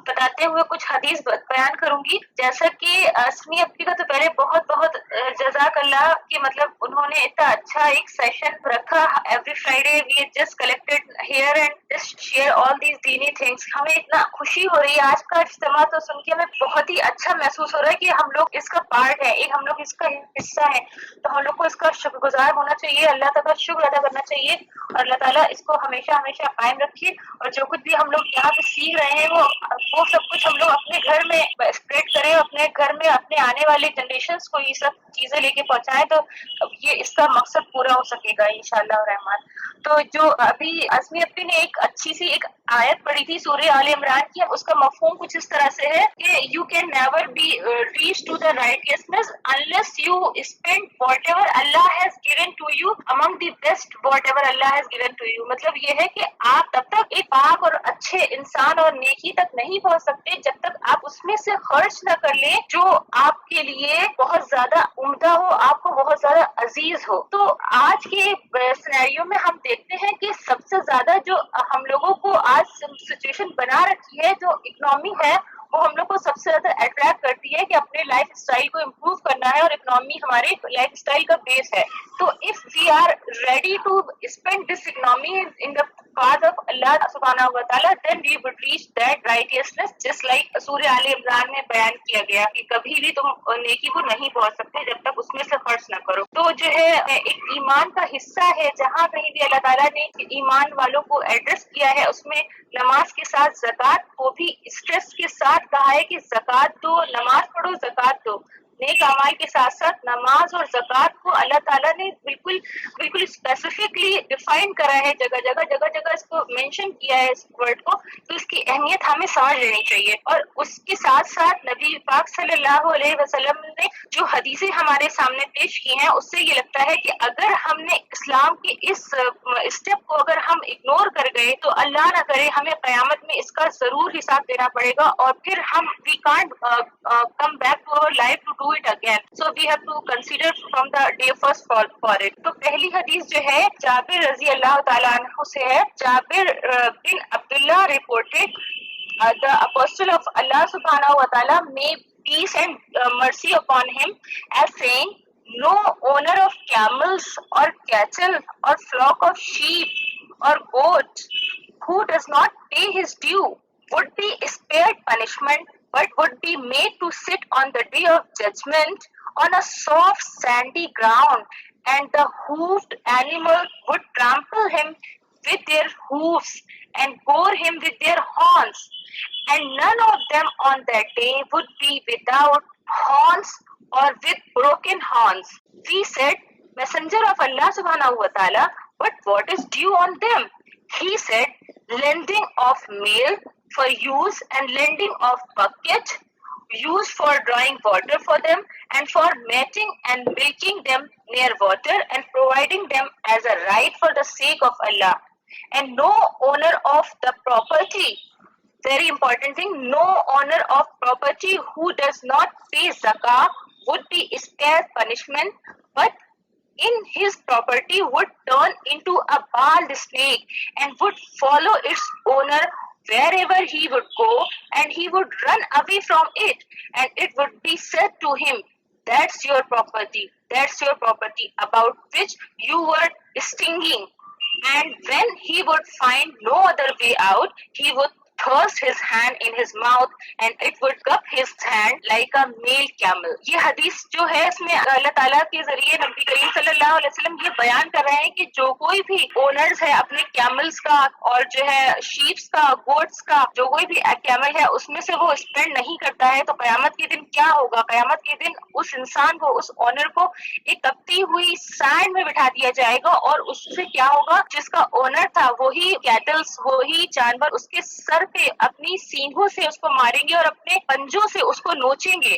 بتاتے ہوئے کچھ حدیث بیان کروں گی. جیسا کہ اسمی اپی کا تو پہلے بہت بہت جزاک اللہ کہ مطلب انہوں نے اتنا اچھا ایک سیشن رکھا. Every Friday we just collected here and just share all these دینی تھنگس. ہمیں اتنا خوشی ہو رہی ہے آج کا اجتماع تو سن کے ہمیں بہت ہی اچھا محسوس ہو رہا ہے کہ ہم لوگ اس کا پارٹ ہے، ایک ہم لوگ اس کا حصہ ہے. تو ہم لوگ کو اس کا شکر گزار ہونا چاہیے، اللہ تعالیٰ کا شکر ادا کرنا چاہیے، اور اللہ تعالیٰ اس کو ہمیشہ ہمیشہ قائم رکھیے. اور جو کچھ بھی ہم لوگ یہاں پہ سیکھ رہے ہیں وہ سب کچھ ہم لوگ اپنے گھر میں اسپریڈ کریں، اپنے گھر میں اپنے آنے والے جنریشنز کو یہ سب چیزیں لے کے پہنچائیں، تو یہ اس کا مقصد پورا ہو سکے گا انشاءاللہ الرحمن. تو جو ابھی اسمی اپی نے ایک اچھی سی ایک آیت پڑھی تھی سورہ آل عمران کی، اس کا مفہوم کچھ اس طرح سے ہے کہ you can never be reach to the righteousness unless you spend whatever Allah has given to you among the best whatever Allah has given to you. مطلب یہ ہے کہ آپ تب تک ایک پاک اور اچھے انسان اور نیکی تک نہیں پہنچ سکتے جب تک آپ اس میں سے خرچ نہ کر لیں جو آپ کے لیے بہت زیادہ عمدہ ہو، آپ کو بہت زیادہ عزیز ہو. تو آج کے سینیریو میں ہم دیکھتے ہیں کہ سب سے زیادہ جو ہم لوگوں کو آج سچویشن بنا رکھی ہے، جو اکنامی ہے، وہ ہم لوگ کو سب سے زیادہ اٹریکٹ کرتی ہے کہ اپنے لائف اسٹائل کو امپروو کرنا ہے، اور اکنامی ہمارے لائف اسٹائل کا بیس ہے. تو if we are ready to spend this economy in the path of اللہ سبحانہ و تعالیٰ, then we would reach that righteousness, just like سورہ آل عمران میں بیان کیا گیا کہ کبھی بھی تم نیکی کو نہیں پہنچ سکتے جب تک اس میں سے خرچ نہ کرو. تو جو ہے ایک ایمان کا حصہ ہے, جہاں کہیں بھی اللہ تعالیٰ نے ایمان والوں کو ایڈریس کیا ہے اس میں نماز کے ساتھ زکوٰۃ کو بھی اسٹریس کے ساتھ کہا ہے کہ زکوٰۃ دو, نماز پڑھو, زکوٰۃ دو. نیک اعمال کے ساتھ ساتھ نماز اور زکوٰۃ کو اللہ تعالیٰ نے بالکل اسپیسیفکلی ڈیفائن کرا ہے, جگہ اس کو مینشن کیا ہے اس ورڈ کو. تو اس کی اہمیت ہمیں سمجھ لینی چاہیے. اور اس کے ساتھ ساتھ نبی پاک صلی اللہ علیہ وسلم نے جو حدیثیں ہمارے سامنے پیش کی ہیں, اس سے یہ لگتا ہے کہ اگر ہم نے اسلام کے اس اسٹیپ کو اگر ہم اگنور کر گئے تو اللہ نہ کرے ہمیں قیامت میں اس کا ضرور حساب دینا پڑے گا, اور پھر ہم we can't come back to our life to do it again. So we have to consider from the day first for it. تو پہلی حدیث جو ہے جابر رضی اللہ تعالیٰ عنہ سے ہے. جابر بن عبداللہ reported the apostle of Allah subhanahu wa ta'ala, may peace and mercy upon him, as saying, no owner of camels or cattle or flock of sheep or goats who does not pay his due would be spared punishment, but would be made to sit on the day of judgment on a soft sandy ground, and the hoofed animal would trample him with their hoofs and gore him with their horns, and none of them on that day would be without horns or with broken horns. We said, Messenger of Allah subhanahu wa ta'ala, but what is due on them? He said, lending of meal for use, and lending of bucket used for drawing water for them, and for mating and milking them near water, and providing them as a right for the sake of Allah. And no owner of the property, very important thing, no owner of property who does not pay zakah would be spared punishment, but in his property would turn into a bald snake and would follow its owner wherever he would go, and he would run away from it, and it would be said to him, that's your property about which you were stinging. And when he would find no other way out, he would thrust his hand in his mouth, and it would cup his hand like a male camel. یہ حدیث جو ہے اس میں اللہ تعالیٰ کے ذریعے نبی کریم صلی اللہ علیہ وسلم یہ بیان کر رہے ہیں کہ جو کوئی بھی اونرز ہے اپنے کیملز کا اور جو ہے شیپس کا, گوٹس کا, جو کوئی بھی کیمل ہے اس میں سے وہ اسپینڈ نہیں کرتا ہے, تو قیامت کے دن کیا ہوگا؟ قیامت کے دن اس انسان کو, اس اونر کو ایک تپتی ہوئی سینڈ میں بٹھا دیا جائے گا, اور اس سے کیا ہوگا؟ جس کا اونر تھا وہی کیٹلز, وہی جانور اس کے سر پہ اپنی سینگوں سے اس کو ماریں گے اور اپنے پنجوں سے اس کو نوچیں گے.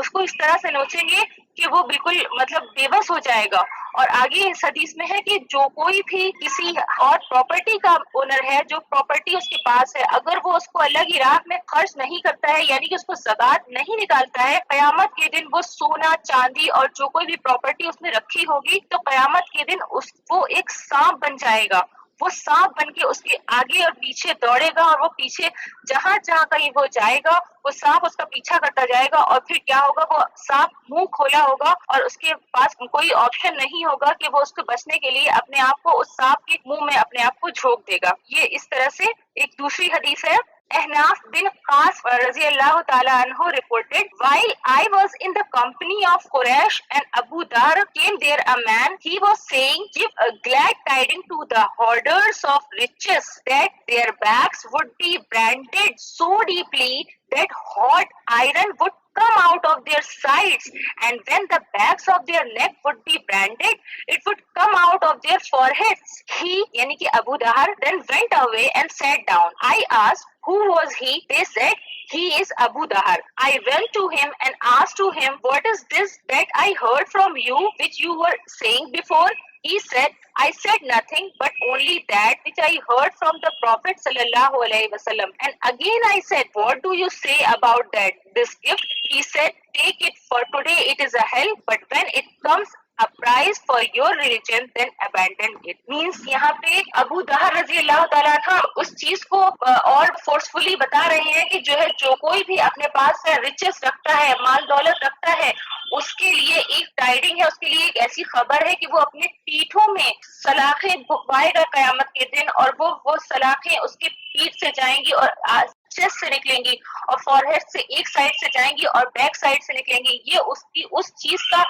اس کو اس طرح سے نوچیں گے کہ وہ بالکل مطلب بےبس ہو جائے گا. اور آگے اس حدیث میں ہے کہ جو کوئی بھی کسی اور پراپرٹی کا اونر ہے, جو پراپرٹی اس کے پاس ہے, اگر وہ اس کو اللہ کی راہ میں خرچ نہیں کرتا ہے, یعنی کہ اس کو زکوٰۃ نہیں نکالتا ہے, قیامت کے دن وہ سونا چاندی اور جو کوئی بھی پراپرٹی اس نے رکھی ہوگی تو قیامت کے دن وہ ایک سانپ بن جائے گا. وہ سانپ بن کے اس کے آگے اور پیچھے دوڑے گا, اور وہ پیچھے جہاں جہاں کہیں وہ جائے گا وہ سانپ اس کا پیچھا کرتا جائے گا. اور پھر کیا ہوگا, وہ سانپ منہ کھولا ہوگا اور اس کے پاس کوئی آپشن نہیں ہوگا کہ وہ اس کو بچنے کے لیے اپنے آپ کو اس سانپ کے منہ میں اپنے آپ کو جھونک دے گا. یہ اس طرح سے ایک دوسری حدیث ہے. احناف بن قاص رضی اللہ تعالیٰ عنہ reported, while I was in the company of Quraysh and Abu Dhar came there a man. He was saying, give a glad tidings to the hoarders of riches that their backs would be branded so deeply that hot iron would come out of their sides, and when the backs of their neck would be branded, it would come out of their foreheads. He, yani ki Abu Dhahr, then went away and sat down. I asked, who was he? They said, he is Abu Dhahr. I went to him and asked to him, what is this that I heard from you which you were saying before? He said, I said nothing but only that which I heard from the Prophet sallallahu alaihi wasallam. And again I said, what do you say about that, this gift? He said, take it, for today it is a help, but when it comes a prize for your religion, then abandon it. Means یہاں پہ ابو دہر رضی اللہ تعالیٰ عنہ اس چیز کو اور forcefully بتا رہے ہیں کہ جو ہے جو کوئی بھی اپنے پاس riches رکھتا ہے, مال دولت رکھتا ہے, اس کے لیے ایک ٹائڈنگ ہے, اس کے لیے ایک ایسی خبر ہے کہ وہ اپنے پیٹھوں میں سلاخیں بھکوائے گا قیامت کے دن, اور وہ سلاخیں اس کی پیٹھ سے جائیں گی اور چیسٹ سے نکلیں گی, اور فورہیڈ سے ایک سائڈ سے جائیں گی اور بیک سائڈ سے نکلیں گی. یہ اس کی اس چیز کا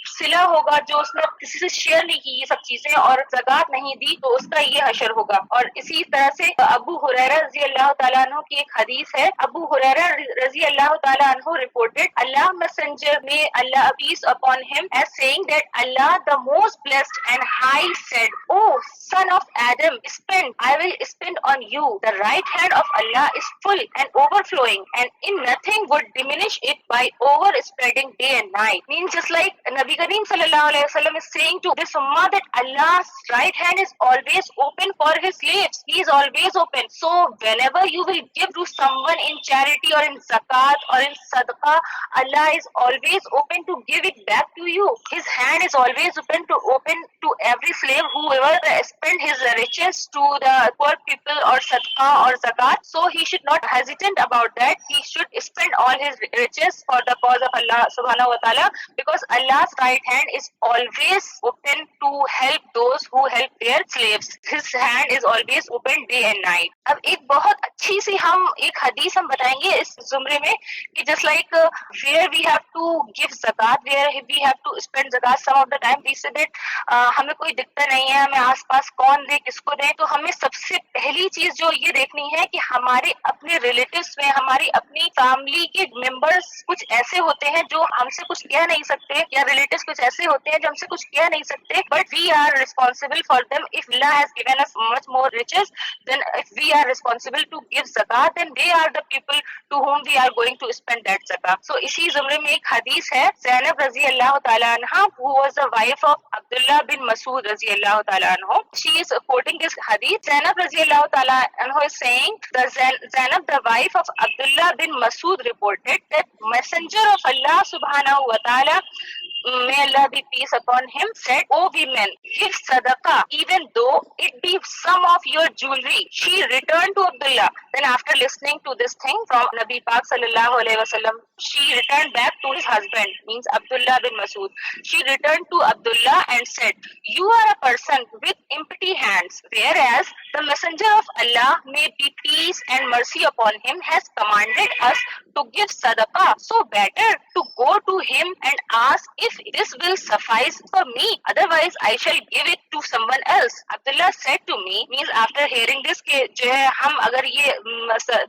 صلہ ہوگا جو اس نے کسی سے شیئر نہیں کی یہ سب چیزیں اور زکوٰۃ نہیں دی, تو اس کا یہ حشر ہوگا. اور اسی طرح سے ابو ہریرہ رضی اللہ تعالیٰ عنہ کی ایک حدیث ہے. ابو ہریرہ رضی اللہ تعالیٰ عنہ reported, Allah messenger, may Allah peace upon him, as saying that Allah the most blessed and high said, oh son of Adam, spend, I will spend on you. The right hand of Allah is full and overflowing, and in nothing would diminish it by overspreading day and night. Means just like Nabi Kareem sallallahu alayhi wasallam is saying to this ummah that Allah's right hand is always open for his slaves. He is always open. So whenever you will give to someone in charity or in zakat or in sadaqah, Allah is always open to give it back to you. His hand is always open to every slave, whoever spend his riches to the poor people or sadaqah or zakat. So he should not hesitate about that. He should spend all his riches for the cause of Allah subhanahu wa ta'ala, because Allah's right hand is always open to help those who help their slaves. His hand is always open day and night. اب ایک بہت اچھی سی ہم ایک حدیث ہم بتائیں گے اس زمرے میں کہ just like where we have to give zakat, where we have to spend zakat, some of the time we say that ہمیں کوئی دکھتا نہیں ہے, ہمیں آس پاس کون دے کس کو دے. تو ہمیں سب سے پہلی چیز جو یہ دیکھنی ہے کہ ہمارے اپنے ریلیٹیوز میں, ہماری اپنی فیملی کے ممبرس کچھ ایسے ہوتے ہیں جو ہم سے کچھ کہہ نہیں سکتے, یا ریلیٹیوز کچھ ایسے ہوتے ہیں جو ہم سے کچھ کہہ نہیں سکتے, but we are responsible for them. If Allah has given us much more riches, then if we are responsible to give zakat, then they are the people to whom we are going to spend that zakat. So اسی زمرے میں ایک حدیث ہے, زینب رضی اللہ تعالیٰ عنہ, who was the wife of Abdullah bin Masud رضی اللہ تعالیٰ عنہ. She is quoting this hadith. Zainab رضی اللہ تعالیٰ عنہ is saying, the Zainab, the wife of Abdullah bin Masud, reported that Messenger of Allah subhanahu wa ta'ala, may Allah be peace upon him, said, O women, give sadaqah even though it be some of your jewelry. She returned to Abdullah. Then after listening to this thing from Nabi Pak sallallahu alayhi wasallam, she returned back to his husband, means Abdullah bin Masud. She returned to Abdullah and said, you are a person with empty hands, whereas the Messenger of Allah, may be peace and mercy upon him, has commanded us to give sadaqah. So better to go to him and ask if this will suffice for me, otherwise I shall give it to someone else. Abdullah said to me, means after hearing this, کہ جو ہے ہم اگر یہ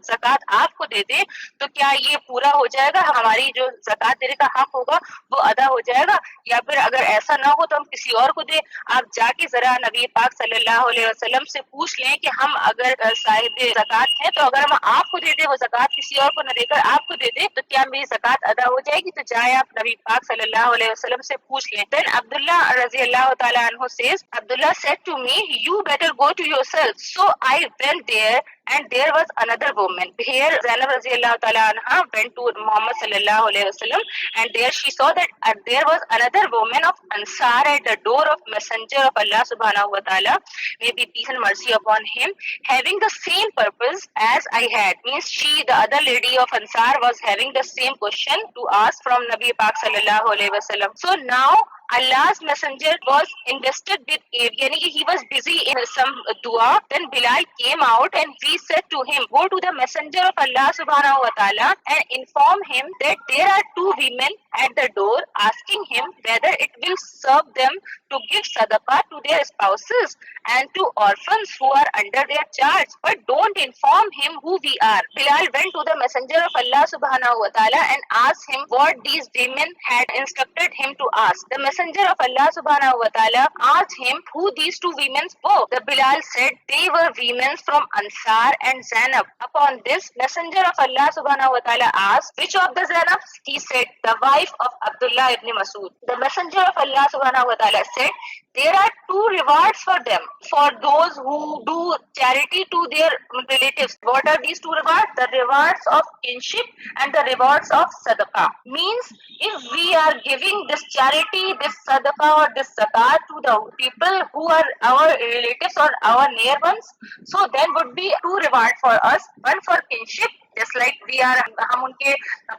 زکوٰۃ آپ کو دے دیں تو کیا یہ پورا ہو جائے گا, ہماری جو زکوٰۃ دینے کا حق ہوگا وہ ادا ہو جائے گا, یا پھر اگر ایسا نہ ہو تو ہم کسی اور کو دیں. آپ جا کے ذرا نبی پاک صلی اللہ علیہ وسلم سے پوچھ لیں کہ ہم اگر صاحب زکوٰۃ ہیں تو اگر ہم آپ کو دے دیں, وہ زکوٰۃ کسی اور کو نہ دے کر آپ کو دے دیں, تو کیا میری زکوٰۃ ادا ہو جائے گی؟ تو جائے آپ نبی پاک صلی اللہ علیہ وسلم سے پوچھ لیں. Then Abdullah رضی اللہ تعالیٰ عنہ says, Abdullah said to me, you better go to yourself. So I went there and there was another woman. Here Zainab رضی اللہ تعالیٰ عنہ went to Muhammad صلی اللہ علیہ وسلم and there she saw that there was another woman of Ansar at the door of Messenger of Allah subhanahu wa ta'ala, may be peace and mercy upon him, having the same purpose as I had. Means she, the other lady of Ansar, was having the same question to ask from Nabi Pak sallallahu alayhi wa sallam. So now Allah's messenger was invested with, yani he was busy in some dua. Then Bilal came out and we said to him, go to the messenger of Allah subhanahu wa ta'ala and inform him that there are two women at the door asking him whether it will serve them to give sadaqah to their spouses and to orphans who are under their charge, but don't inform him who we are. Bilal went to the messenger of Allah subhanahu wa ta'ala and asked him what these women had instructed him to ask. The messenger of Allah subhanahu wa ta'ala asked him who these two women were. The Bilal said they were women from Ansar and Zainab. Upon this, messenger of Allah subhanahu wa ta'ala asked, which of the Zainabs? He said, the wife of Abdullah ibn Masud. The messenger of Allah subhanahu wa ta'ala said, there are two rewards for them, for those who do charity to their relatives. What are these two rewards? The rewards of kinship and the rewards of sadaqah. Means if we are giving this charity, this sadaqah or this zakat to the people who are our relatives or our near ones, so then would be two reward for us. One for kinship, just like we are, ہم ان کے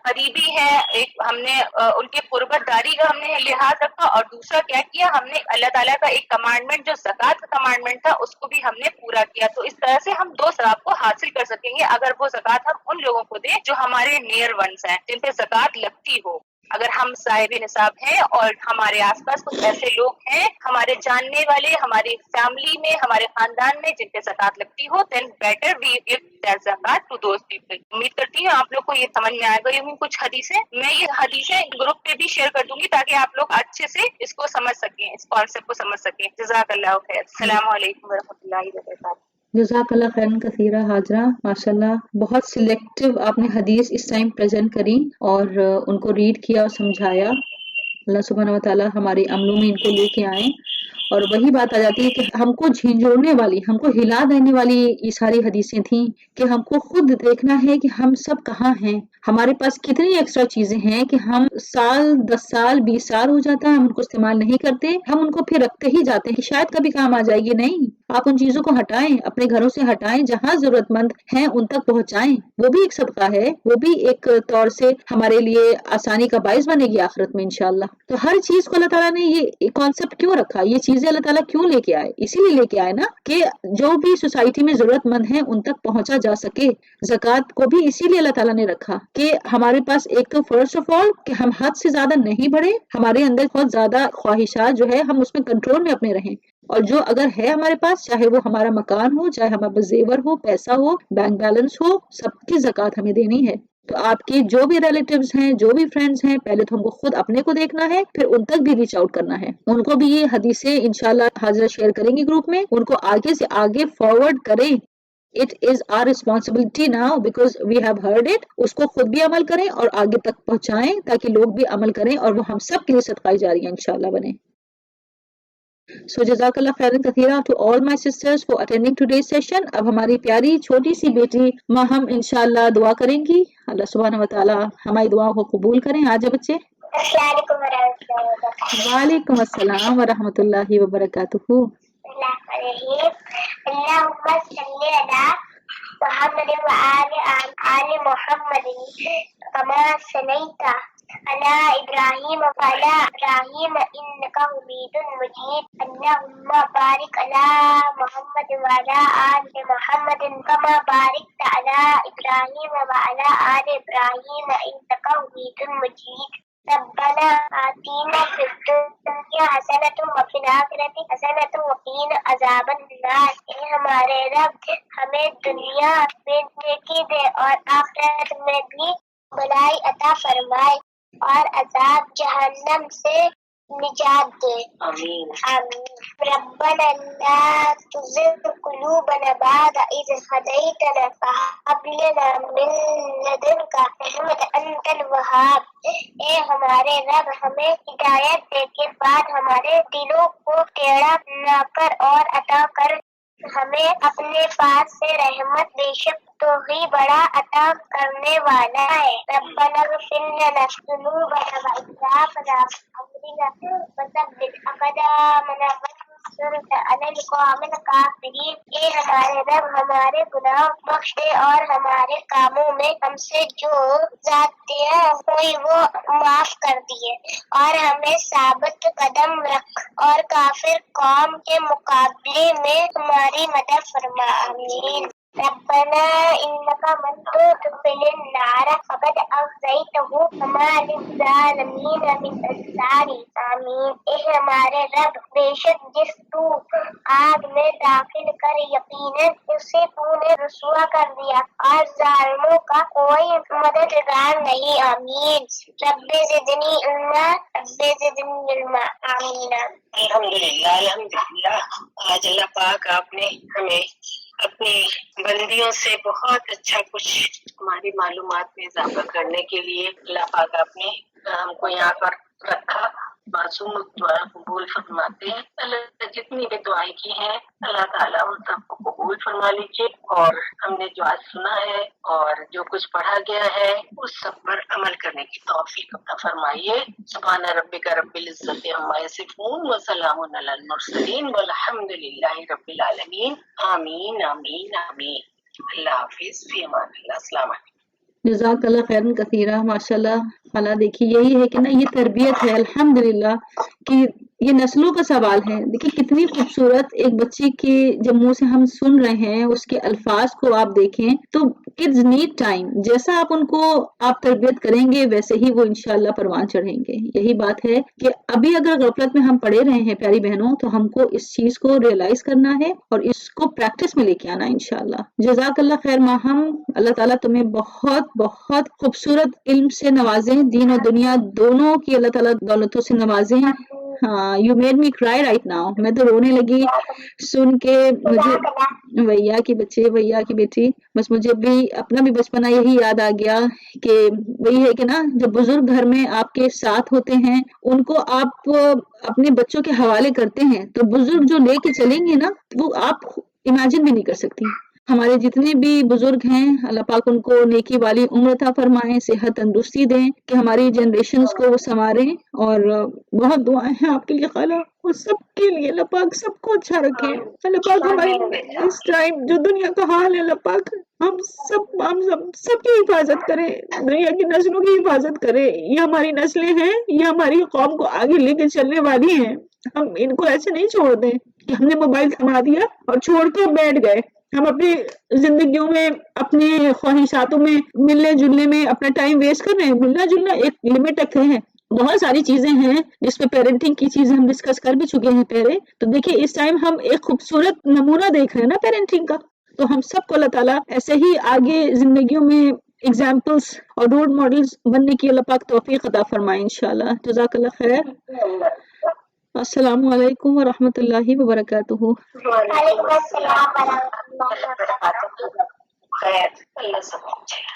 قریبی ہیں, ایک ہم نے ان کے قربت داری کا ہم نے لحاظ رکھا, اور دوسرا کیا کیا ہم نے اللہ تعالیٰ کا ایک کمانڈمنٹ جو زکوٰۃ کا کمانڈمنٹ تھا اس کو بھی ہم نے پورا کیا. تو اس طرح سے ہم دو ثواب کو حاصل کر سکیں گے اگر وہ زکوٰۃ ہم ان لوگوں کو دیں جو ہمارے نیئر ونس ہیں, جن پہ زکوٰۃ لگتی ہو. اگر ہم صاحب نصاب ہیں اور ہمارے آس پاس کچھ ایسے لوگ ہیں ہمارے جاننے والے, ہماری فیملی میں, ہمارے خاندان میں, جن پہ زکوٰۃ لگتی ہو, then better we give that zakat to those people. امید کرتی ہوں آپ لوگ کو یہ سمجھ میں آئے گا. یہ کچھ حدیثیں میں یہ حدیثیں گروپ پہ بھی شیئر کر دوں گی تاکہ آپ لوگ اچھے سے اس کو سمجھ سکیں, اس کانسیپٹ کو سمجھ سکیں. جزاک اللہ خیر. السلام علیکم ورحمۃ اللہ وبرکاتہ. جزاک اللہ خیرن کثیرہ حاجرہ. ماشاء اللہ بہت سلیکٹو آپ نے حدیث اس ٹائم پریزنٹ کری اور ان کو ریڈ کیا اور سمجھایا. اللہ سبحانہ و تعالیٰ ہمارے عملوں میں ان کو لے کے آئیں. اور وہی بات آ جاتی ہے کہ ہم کو جھنجھوڑنے والی, ہم کو ہلا دینے والی یہ ساری حدیثیں تھیں کہ ہم کو خود دیکھنا ہے کہ ہم سب کہاں ہیں, ہمارے پاس کتنی ایکسٹرا چیزیں ہیں کہ ہم سال 10 سال 20 سال ہو جاتا ہے ہم ان کو استعمال نہیں کرتے, ہم ان کو پھر رکھتے ہی جاتے ہیں کہ شاید کبھی کام آ جائے گی. نہیں, آپ ان چیزوں کو ہٹائیں, اپنے گھروں سے ہٹائیں, جہاں ضرورت مند ہیں ان تک پہنچائیں. وہ بھی ایک صدقہ ہے, وہ بھی ایک طور سے ہمارے لیے آسانی کا باعث بنے گی آخرت میں انشاءاللہ. تو ہر چیز کو اللہ تعالیٰ نے یہ کانسیپٹ کیوں رکھا, یہ چیزیں اللہ تعالیٰ کیوں لے کے آئے؟ اسی لیے لے کے آئے نا کہ جو بھی سوسائٹی میں ضرورت مند ہیں ان تک پہنچا جا سکے. زکوٰۃ کو بھی اسی لیے اللہ تعالیٰ نے رکھا کہ ہمارے پاس ایک تو فرسٹ آف آل کہ ہم حد سے زیادہ نہیں بڑھے, ہمارے اندر بہت زیادہ خواہشات جو ہے ہم اس میں کنٹرول میں اپنے رہیں, اور جو اگر ہے ہمارے پاس, چاہے وہ ہمارا مکان ہو, چاہے ہمارا زیور ہو, پیسہ ہو, بینک بیلنس ہو, سب کی زکوٰۃ ہمیں دینی ہے. تو آپ کے جو بھی ریلیٹیوز ہیں, جو بھی فرینڈز ہیں, پہلے تو ہم کو خود اپنے کو دیکھنا ہے, پھر ان تک بھی ریچ آؤٹ کرنا ہے. ان کو بھی یہ حدیثیں انشاءاللہ حاضرہ شیئر کریں گے گروپ میں, ان کو آگے سے آگے فارورڈ کریں. It is our responsibility now because we have heard it. اس کو خود بھی عمل کریں اور آگے تک پہنچائیں تاکہ لوگ بھی عمل کریں اور وہ ہم سب کے لیے صدقہ جاریہ انشاءاللہ بنے. So جزاک اللہ خیرن کثیرہ to all my sisters for attending today's session. اب ہماری پیاری چھوٹی سی بیٹی ماہم انشاءاللہ دعا کریں گی. اللہ سبحانہ و تعالیٰ ہماری دعاؤں کو قبول کریں. آج بچے. وعلیکم السلام ورحمۃ اللہ وبرکاتہ. اللهم صل على محمد وآل محمد كما صليت على إبراهيم وعلى إبراهيم إنك حميد مجيد. اللهم بارك على محمد وعلى آل محمد كما باركت على إبراهيم وعلى آل إبراهيم إنك حميد مجيد. ربنا آتینا فی الدنیا حسنۃ وفی الآخرۃ حسنۃ وقنا عذاب النار۔ اے ہمارے رب ہمیں دنیا میں نیکی دے اور آخرت میں بھی بھلائی عطا فرمائے اور عذاب جہنم سے نجات دے، آمین آمین۔ ربنا لا تزغ قلوبنا بعد إذ هديتنا وهب لنا من لدنك رحمة أنت الوهاب۔ اے ہمارے رب ہمیں ہدایت دے کے بعد ہمارے دلوں کو ٹیڑھا نہ کر اور عطا کر ہمیں اپنے پاس سے رحمت، بے شک تو ہی بڑا عطا کرنے والا ہے۔ ربنا اغفر لنا ذنوبنا وإسرافنا في أمرنا وثبت أقدامنا وانصرنا على القوم الكافرين۔ اے ہمارے رب ہمارے گناہ بخش دے اور ہمارے کاموں میں ہم سے جو زیادتیاں ہوئی وہ معاف کر دیے اور ہمیں ثابت قدم رکھ اور کافر قوم کے مقابلے میں ہماری مدد فرما، آمین۔ ربنا انك من تدخل النار فقد اخزيته وما للظالمين من انصار، آمین۔ اے ہمارے رب بے شک جس تو آگ میں داخل کر یقیناً اسے تو نے رسوا کر دیا اور ظالموں کا کوئی مددگار نہیں، آمین۔ رب زدنی علما، رب زدنی علما، آمین۔ الحمدللہ آج اللہ پاک آپ نے ہمیں اپنی بندیوں سے بہت اچھا کچھ ہماری معلومات میں اضافہ کرنے کے لیے اللہ پاک آپ نے ہم کو یہاں پر رکھا۔ معصوم دعا قبول فرماتے ہیں۔ اللہ جتنی بھی دعائیں کی ہیں اللہ تعالیٰ ان سب کو قبول فرما لیجیے، اور ہم نے جو آج سنا ہے اور جو کچھ پڑھا گیا ہے اس سب پر عمل کرنے کی توفیق عطا فرمائیے۔ سبحان ربک رب العزت عما یصفون وسلام علی المرسلین والحمد للہ رب العالمین، آمین آمین آمین۔ اللہ حافظ، فی امان اللہ، السلام علیکم۔ جزاک اللہ خیرن کثیرہ، ماشاء اللہ۔ خالہ دیکھیے یہی ہے کہ نا یہ تربیت ہے الحمدللہ، کہ یہ نسلوں کا سوال ہے۔ دیکھیے کتنی خوبصورت ایک بچی کے جب منہ سے ہم سن رہے ہیں، اس کے الفاظ کو آپ دیکھیں تو کڈز نیڈ ٹائم، جیسا آپ ان کو آپ تربیت کریں گے ویسے ہی وہ انشاءاللہ پروان چڑھیں گے۔ یہی بات ہے کہ ابھی اگر غفلت میں ہم پڑے رہے ہیں پیاری بہنوں، تو ہم کو اس چیز کو ریئلائز کرنا ہے اور اس کو پریکٹس میں لے کے آنا ہے انشاءاللہ۔ جزاک اللہ خیر ماہم، اللہ تعالیٰ تمہیں بہت بہت خوبصورت علم سے نوازیں، دین اور دنیا دونوں کی اللہ تعالیٰ دولتوں سے نوازیں۔ ہاں، یو میڈ می کرائی رائٹ ناؤ، میں تو رونے لگی سن کے۔ مجھے بھیا کی بچے، بھیا کی بیٹی، بس مجھے بھی اپنا بھی بچپنا یہی یاد آ گیا کہ وہی ہے کہ نا جب بزرگ گھر میں آپ کے ساتھ ہوتے ہیں، ان کو آپ اپنے بچوں کے حوالے کرتے ہیں تو بزرگ جو لے کے چلیں گے نا وہ آپ امیجن بھی نہیں کر سکتی۔ ہمارے جتنے بھی بزرگ ہیں اللہ پاک ان کو نیکی والی عمر عطا فرمائیں، صحت تندرستی دیں کہ ہماری جنریشنز کو وہ سنواریں، اور بہت دعائیں ہیں آپ کے لیے خالہ، اور سب کے لیے اللہ پاک سب کو اچھا رکھے۔ اللہ پاک ہماری اس ٹائم جو دنیا کا حال ہے اللہ پاک ہم سب کی حفاظت کرے، دنیا کی نسلوں کی حفاظت کرے۔ یہ ہماری نسلیں ہیں، یہ ہماری قوم کو آگے لے کے چلنے والی ہیں، ہم ان کو ایسے نہیں چھوڑ دیں کہ ہم نے موبائل تھما دیا اور چھوڑ کے بیٹھ گئے۔ ہم اپنی زندگیوں میں اپنے خواہشاتوں میں ملنے جلنے میں اپنا ٹائم ویسٹ کر رہے ہیں۔ ملنا جلنا ایک لمٹ رکھتے ہیں، بہت ساری چیزیں ہیں جس پہ پیرنٹنگ کی چیزیں ہم ڈسکس کر بھی چکے ہیں پہلے، تو دیکھیے اس ٹائم ہم ایک خوبصورت نمونہ دیکھ رہے ہیں نا پیرنٹنگ کا، تو ہم سب کو اللہ تعالیٰ ایسے ہی آگے زندگیوں میں ایگزامپلس اور رول ماڈلز بننے کی اللہ پاک توفیق عطا فرمائے انشاءاللہ۔ جزاک اللہ خیر۔ السلام علیکم ورحمۃ اللہ وبرکاتہ۔ وعلیکم السلام ورحمۃ اللہ وبرکاتہ۔ خیر، اللہ سب اچھے۔